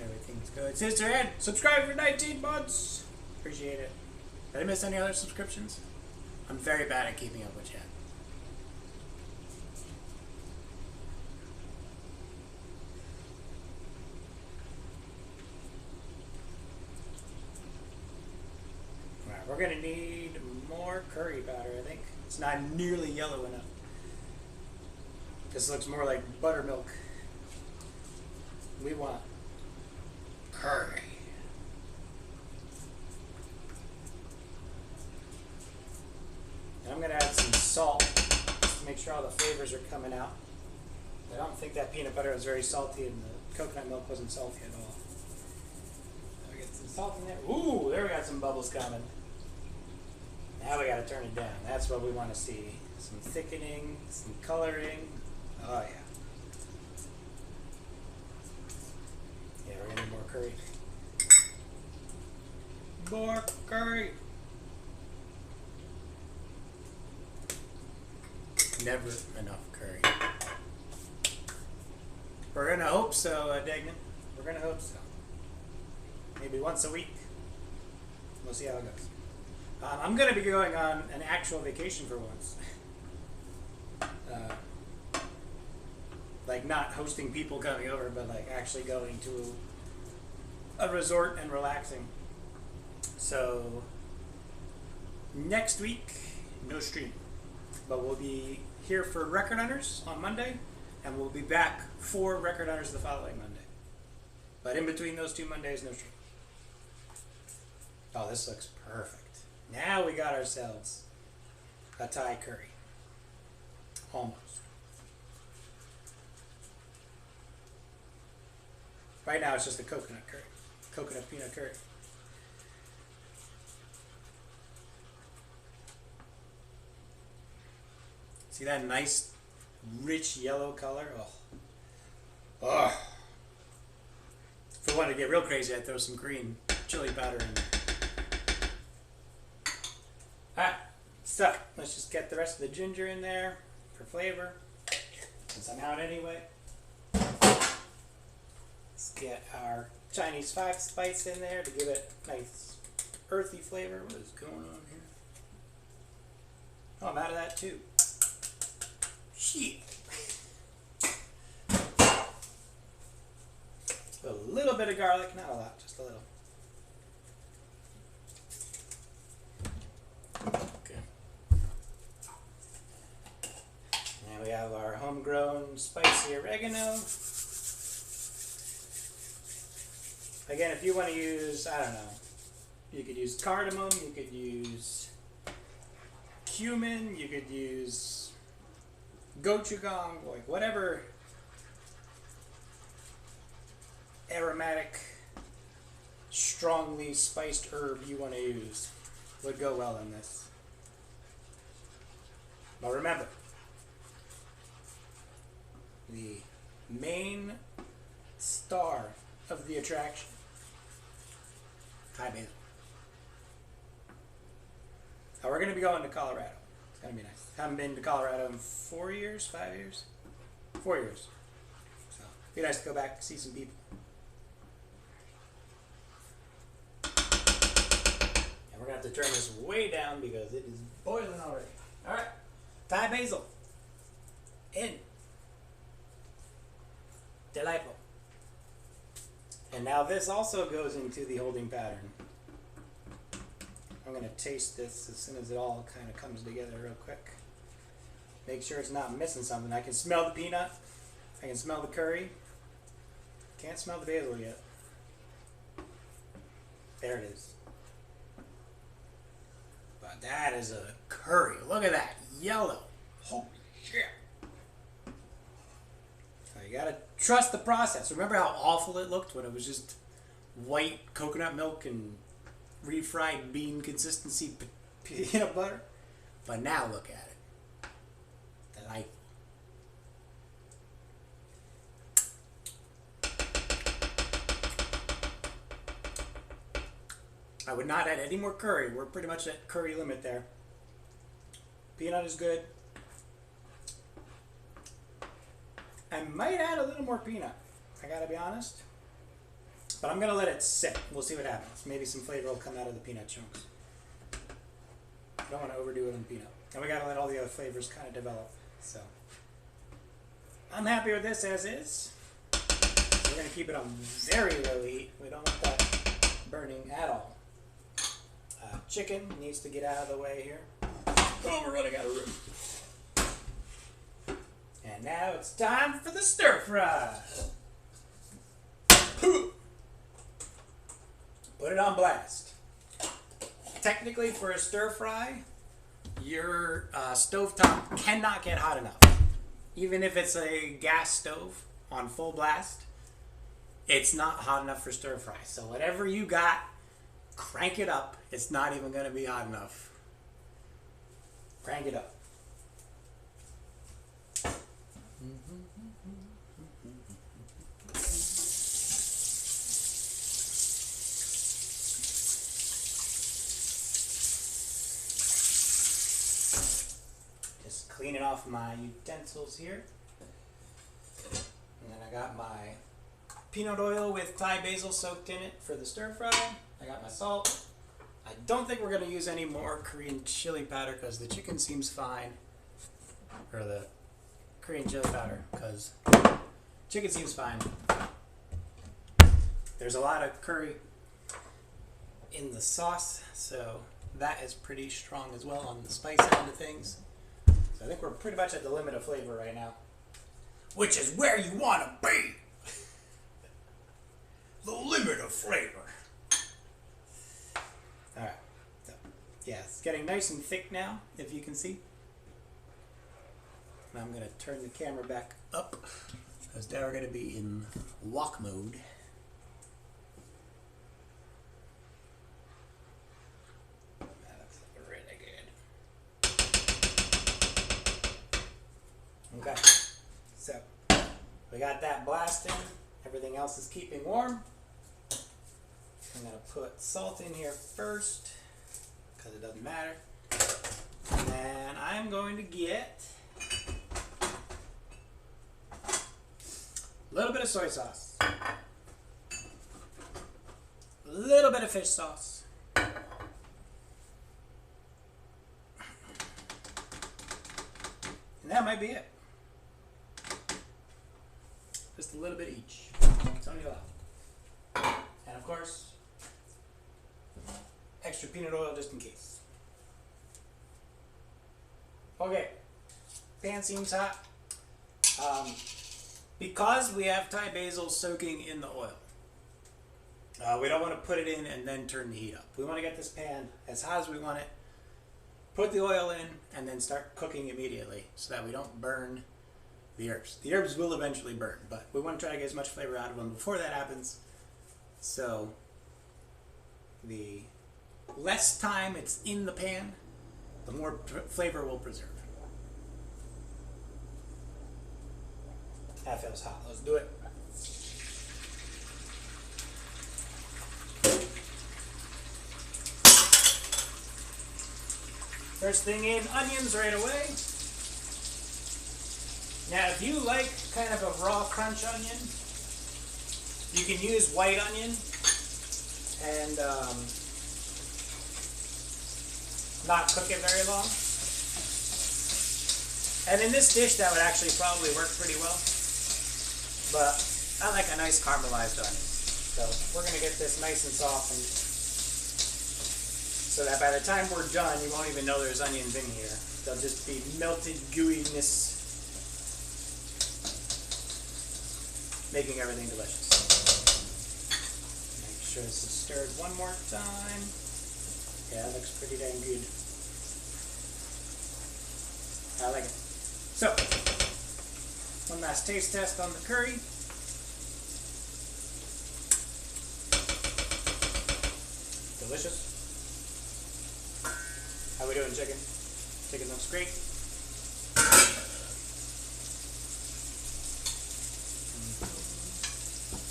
Everything's good. Sister Ann, subscribe for 19 months. Appreciate it. Did I miss any other subscriptions? I'm very bad at keeping up with chat. Alright, we're gonna need more curry powder, I think. It's not nearly yellow enough. This looks more like buttermilk. We want curry. And I'm going to add some salt just to make sure all the flavors are coming out. I don't think that peanut butter was very salty and the coconut milk wasn't salty at all. So we get some salt in there. Ooh, there we got some bubbles coming. Now we got to turn it down. That's what we want to see. Some thickening, some coloring. Oh yeah. Yeah, we're going to need more curry. More curry. Never enough curry. We're going to hope so, Degnan. We're going to hope so. Maybe once a week. We'll see how it goes. I'm going to be going on an actual vacation for once. Like not hosting people coming over, but like actually going to a resort and relaxing. So next week, no stream, but we'll be here for Record Hunters on Monday, and we'll be back for Record Hunters the following Monday. But in between those 2 Mondays, no stream. Oh, this looks perfect. Now we got ourselves a Thai curry. Almost. Right now it's just a coconut curry. Coconut peanut curry. See that nice, rich yellow color? Oh. Oh. If we want to get real crazy, I'd throw some green chili powder in there. Alright, so let's just get the rest of the ginger in there for flavor, since I'm out anyway. Let's get our Chinese 5 spice in there to give it a nice earthy flavor. What is going on here? Oh, I'm out of that too. Shit. A little bit of garlic, not a lot, just a little. Okay. Now we have our homegrown spicy oregano. Again, if you want to use, I don't know, you could use cardamom, you could use cumin, you could use gochujang, like whatever aromatic, strongly spiced herb you want to use would go well in this. But remember, the main star of the attraction, Thai basil. Now we're going to be going to Colorado. It's going to be nice. Haven't been to Colorado in 4 years, 5 years? 4 years. So it'd be nice to go back and see some people. And we're going to have to turn this way down because it is boiling already. Alright. Thai basil. In. Delightful. And now this also goes into the holding pattern. I'm going to taste this as soon as it all kind of comes together real quick. Make sure it's not missing something. I can smell the peanut. I can smell the curry. Can't smell the basil yet. There it is. But that is a curry. Look at that. Yellow. Holy shit. So you got to trust the process. Remember how awful it looked when it was just white coconut milk and refried bean consistency peanut butter? But now look at it. Delightful. I would not add any more curry. We're pretty much at curry limit there. Peanut is good. I might add a little more peanut. I gotta be honest. But I'm gonna let it sit. We'll see what happens. Maybe some flavor will come out of the peanut chunks. I don't want to overdo it on peanut. And we gotta let all the other flavors kind of develop. So I'm happy with this as is. We're gonna keep it on very low heat. We don't want that burning at all. Chicken needs to get out of the way here. Oh, we're running out of room. And now it's time for the stir fry. Put it on blast. Technically, for a stir fry, your stovetop cannot get hot enough. Even if it's a gas stove on full blast, it's not hot enough for stir fry. So whatever you got, crank it up. It's not even going to be hot enough. Crank it up. Just cleaning off my utensils here. And then I got my peanut oil with Thai basil soaked in it for the stir fry. I got my salt. I don't think we're going to use any more Korean chili powder because the chicken seems fine. Or the Korean chili powder because chicken seems fine. There's a lot of curry in the sauce, so that is pretty strong as well on the spice end of things. So I think we're pretty much at the limit of flavor right now. Which is where you want to be! The limit of flavor. Alright, so yeah, it's getting nice and thick now, if you can see. Now I'm going to turn the camera back up, because now we're going to be in walk mode. That looks really good. Okay, so we got that blasting. Everything else is keeping warm. I'm going to put salt in here first, because it doesn't matter. And then I'm going to get a little bit of soy sauce, a little bit of fish sauce, and that might be it. Just a little bit each. It's only allowed. And of course, extra peanut oil just in case. Okay, pan seems hot. Because we have Thai basil soaking in the oil, we don't want to put it in and then turn the heat up. We want to get this pan as hot as we want it, put the oil in, and then start cooking immediately so that we don't burn the herbs. The herbs will eventually burn, but we want to try to get as much flavor out of them before that happens. So the less time it's in the pan, the more flavor will preserve. That feels hot. Let's do it. First thing in, onions right away. Now, if you like kind of a raw crunch onion, you can use white onion and not cook it very long. And in this dish, that would actually probably work pretty well. But I like a nice caramelized onion. So we're going to get this nice and softened so that by the time we're done, you won't even know there's onions in here. They'll just be melted gooiness, making everything delicious. Make sure this is stirred one more time. Yeah, that looks pretty dang good. I like it. So, one last taste test on the curry. Delicious. How we doing, chicken? Chicken looks great.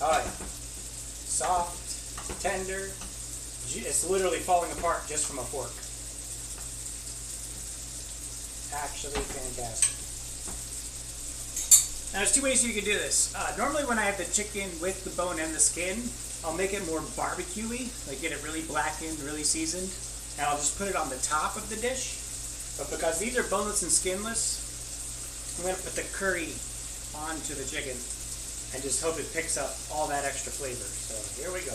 Oh yeah. Soft, tender. It's literally falling apart just from a fork. Actually fantastic. Now there's two ways you can do this. Normally when I have the chicken with the bone and the skin, I'll make it more barbecue-y, like get it really blackened, really seasoned, and I'll just put it on the top of the dish. But because these are boneless and skinless, I'm going to put the curry onto the chicken and just hope it picks up all that extra flavor. So here we go.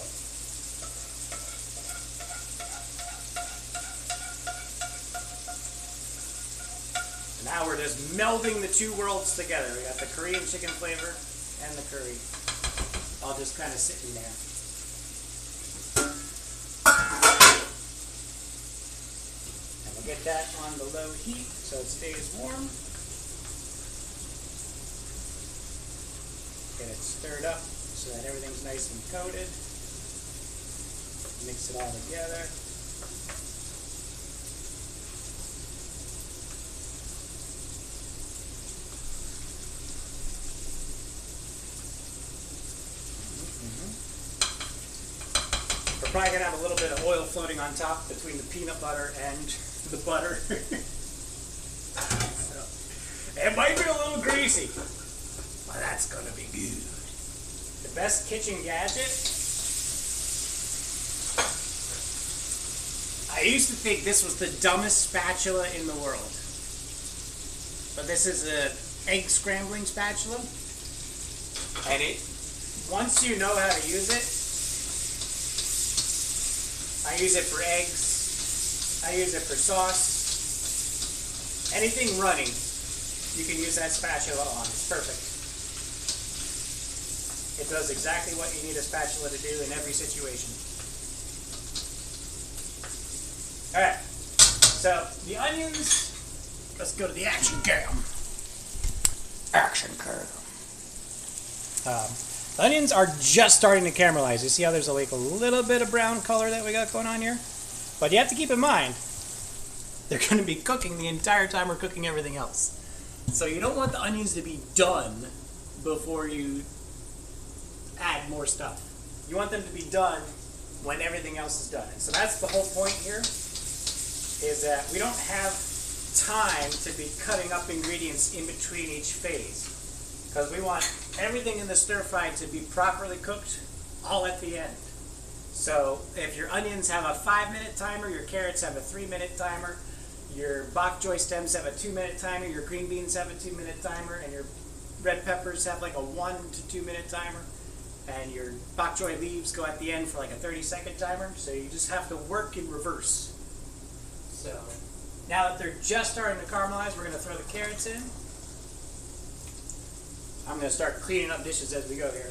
Now we're just melding the two worlds together. We got the Korean chicken flavor and the curry all just kind of sitting there. And we'll get that on the low heat so it stays warm. Get it stirred up so that everything's nice and coated. Mix it all together. We're probably going to have a little bit of oil floating on top between the peanut butter and the butter. So, it might be a little greasy, but that's going to be good. The best kitchen gadget? I used to think this was the dumbest spatula in the world. But this is an egg scrambling spatula. And once you know how to use it, I use it for eggs, I use it for sauce, anything running, you can use that spatula on. It's perfect. It does exactly what you need a spatula to do in every situation. Alright, so the onions, let's go to the action cam. Action cam. The onions are just starting to caramelize. You see how there's like a little bit of brown color that we got going on here? But you have to keep in mind, they're going to be cooking the entire time we're cooking everything else. So you don't want the onions to be done before you add more stuff. You want them to be done when everything else is done. And so that's the whole point here, is that we don't have time to be cutting up ingredients in between each phase. Because we want everything in the stir fry to be properly cooked all at the end. So if your onions have a 5-minute timer, your carrots have a 3-minute timer, your bok choy stems have a 2-minute timer, your green beans have a 2-minute timer, and your red peppers have like a 1 to 2-minute timer, and your bok choy leaves go at the end for like a 30-second timer. So you just have to work in reverse. So now that they're just starting to caramelize, we're going to throw the carrots in. I'm going to start cleaning up dishes as we go here.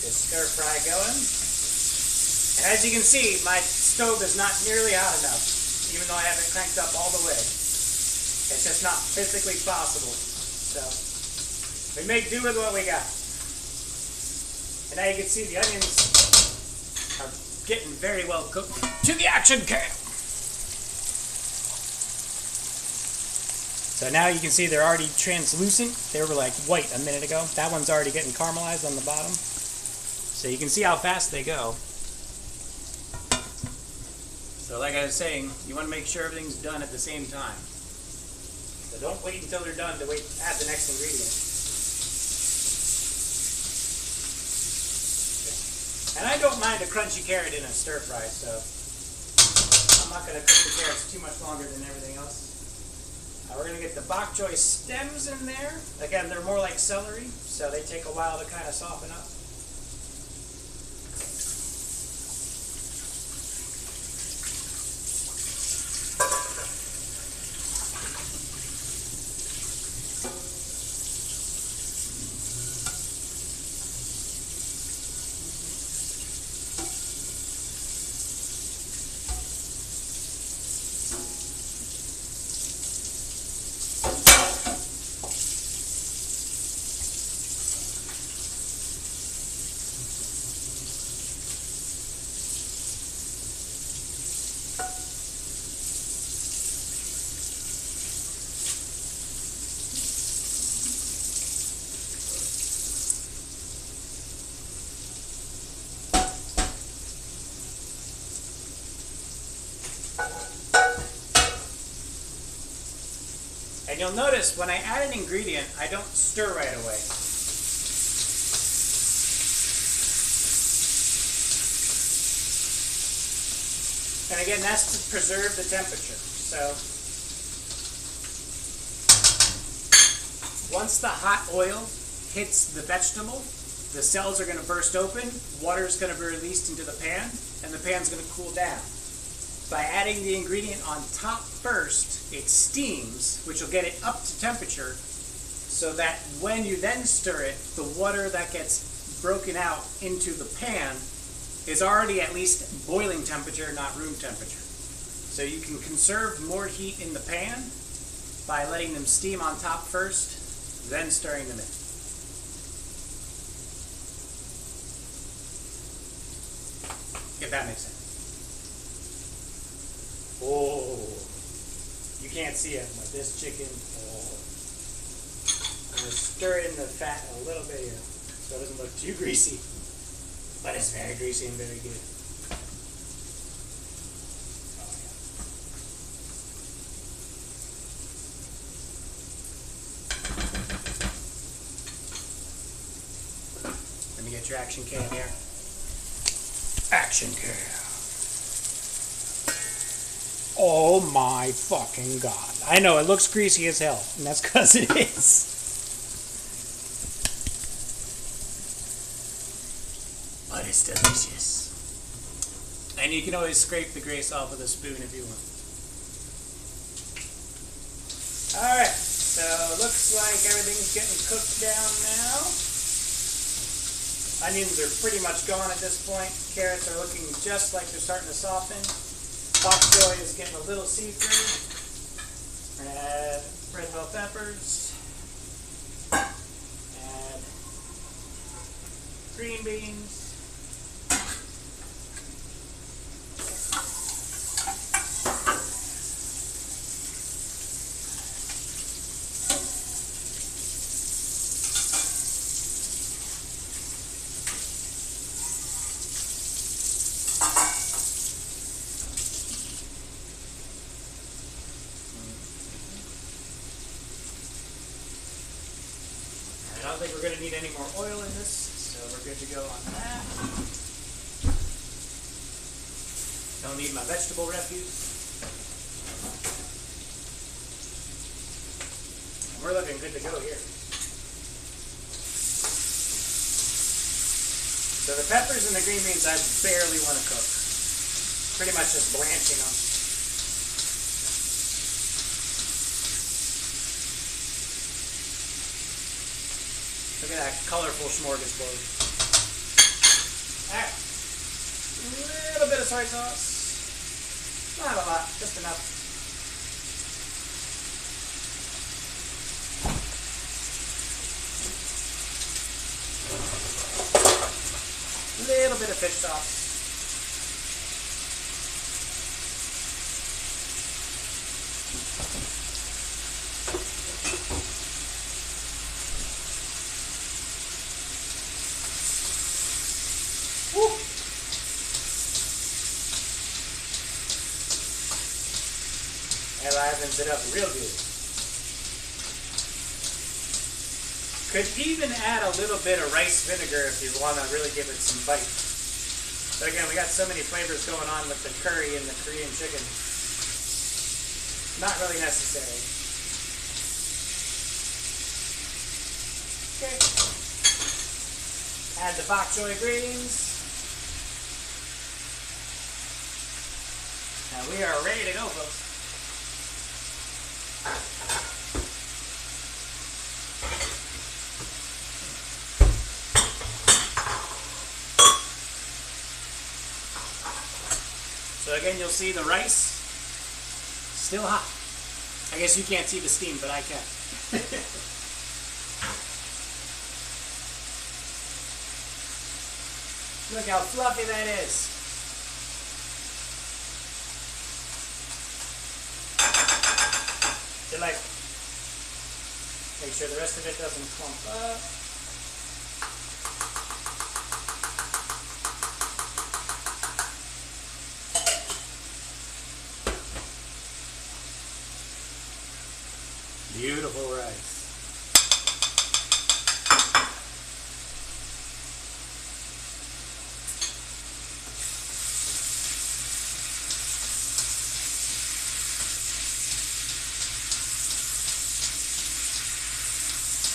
this stir fry going. And as you can see, my stove is not nearly hot enough, even though I have it cranked up all the way. It's just not physically possible. So we make do with what we got. And now you can see the onions are getting very well cooked. To the action cam! So now you can see they're already translucent. They were like white a minute ago. That one's already getting caramelized on the bottom. So you can see how fast they go. So like I was saying, you want to make sure everything's done at the same time. So don't wait until they're done to add the next ingredient. And I don't mind a crunchy carrot in a stir fry, so I'm not going to cook the carrots too much longer than everything else. We're going to get the bok choy stems in there. Again, they're more like celery, so they take a while to kind of soften up. And you'll notice when I add an ingredient, I don't stir right away. And again, that's to preserve the temperature. So once the hot oil hits the vegetable, the cells are going to burst open, water is going to be released into the pan, and the pan's going to cool down. By adding the ingredient on top first, it steams, which will get it up to temperature, so that when you then stir it, the water that gets broken out into the pan is already at least boiling temperature, not room temperature. So you can conserve more heat in the pan by letting them steam on top first, then stirring them in. If that makes sense. Oh, you can't see it, but this chicken, I'm going to stir it in the fat a little bit here so it doesn't look too greasy, but it's very greasy and very good. Oh, yeah. Let me get your action cam here. Action cam. Oh my fucking god. I know, it looks greasy as hell, and that's because it is. But it's delicious. And you can always scrape the grease off with a spoon if you want. Alright, so looks like everything's getting cooked down now. Onions are pretty much gone at this point. Carrots are looking just like they're starting to soften. Bok choy is getting a little see-through. Add red bell peppers. Add green beans. I don't think we're going to need any more oil in this, so we're good to go on that. Don't need my vegetable refuse. We're looking good to go here. So the peppers and the green beans I barely want to cook. Pretty much just blanching them. Look at that colorful smorgasbord. Alright. A little bit of soy sauce. Not a lot, just enough. A little bit of fish sauce. That livens it up real good. Could even add a little bit of rice vinegar if you want to really give it some bite. But again, we got so many flavors going on with the curry and the Korean chicken. Not really necessary. Okay. Add the bok choy greens. Now we are ready to go, folks. So again, you'll see the rice still hot. I guess you can't see the steam, but I can. Look how fluffy that is. Like, make sure the rest of it doesn't clump up. Beautiful rice.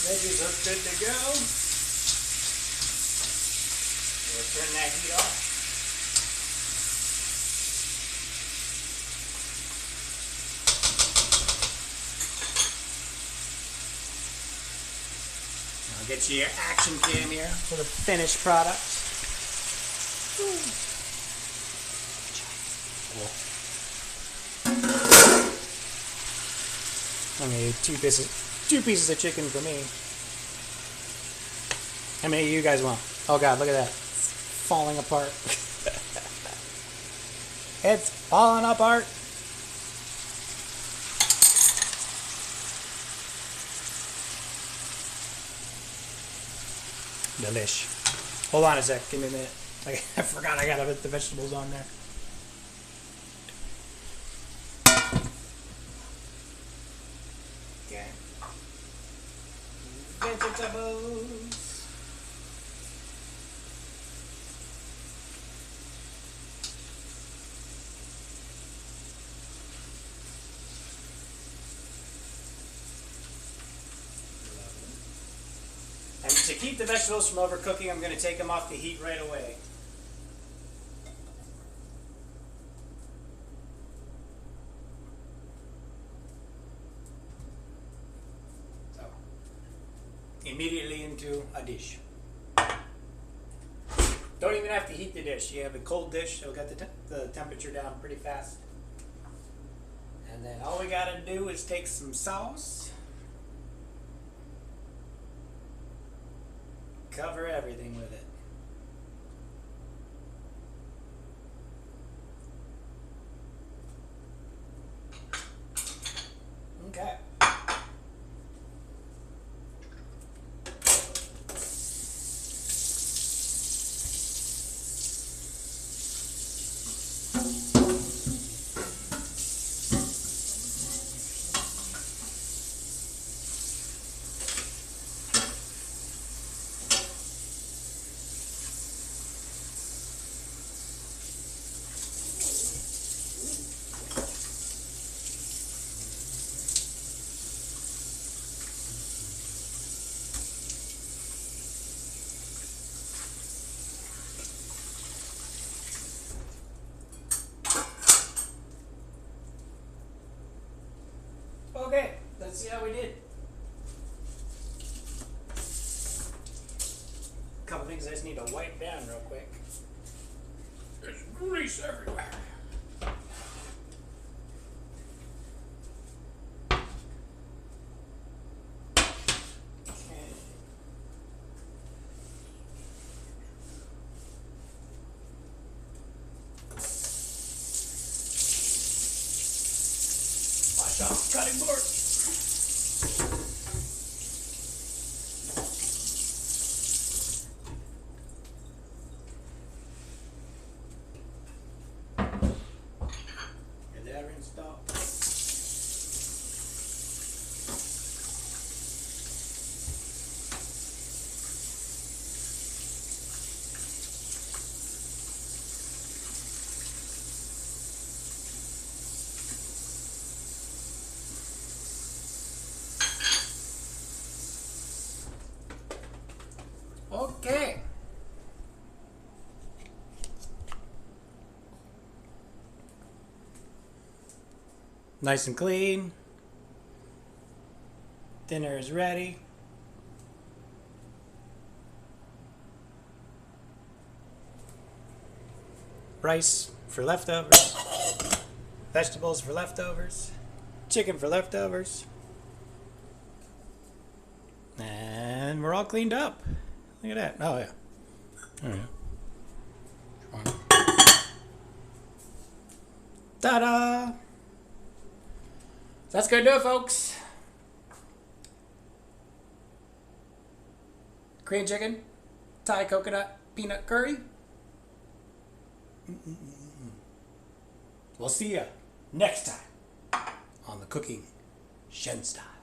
Veggies look good to go. We'll turn that heat off. I'll get you your action cam here for the finished product. I mean, two pieces of chicken for me. How many of you guys want? Oh God, look at that. It's falling apart. It's falling apart. Delish. Hold on a sec, give me a minute. I forgot I gotta put the vegetables on there. Okay. Vegetables. And to keep the vegetables from overcooking, I'm going to take them off the heat right away. So, immediately into a dish. Don't even have to heat the dish. You have a cold dish, so get the temperature down pretty fast. And then all we got to do is take some sauce. Cover everything with it. Okay. Okay, let's see how we did. A couple things things I just need to wipe down real quick. There's grease everywhere. Wash off the cutting board. Get that rinsed off. Okay. Nice and clean. Dinner is ready. Rice for leftovers. Vegetables for leftovers. Chicken for leftovers. And we're all cleaned up. Look at that. Oh, yeah. Oh, yeah. Ta-da! That's gonna do it, folks. Korean chicken, Thai coconut, peanut curry. We'll see ya next time on the Cooking Shenstyle.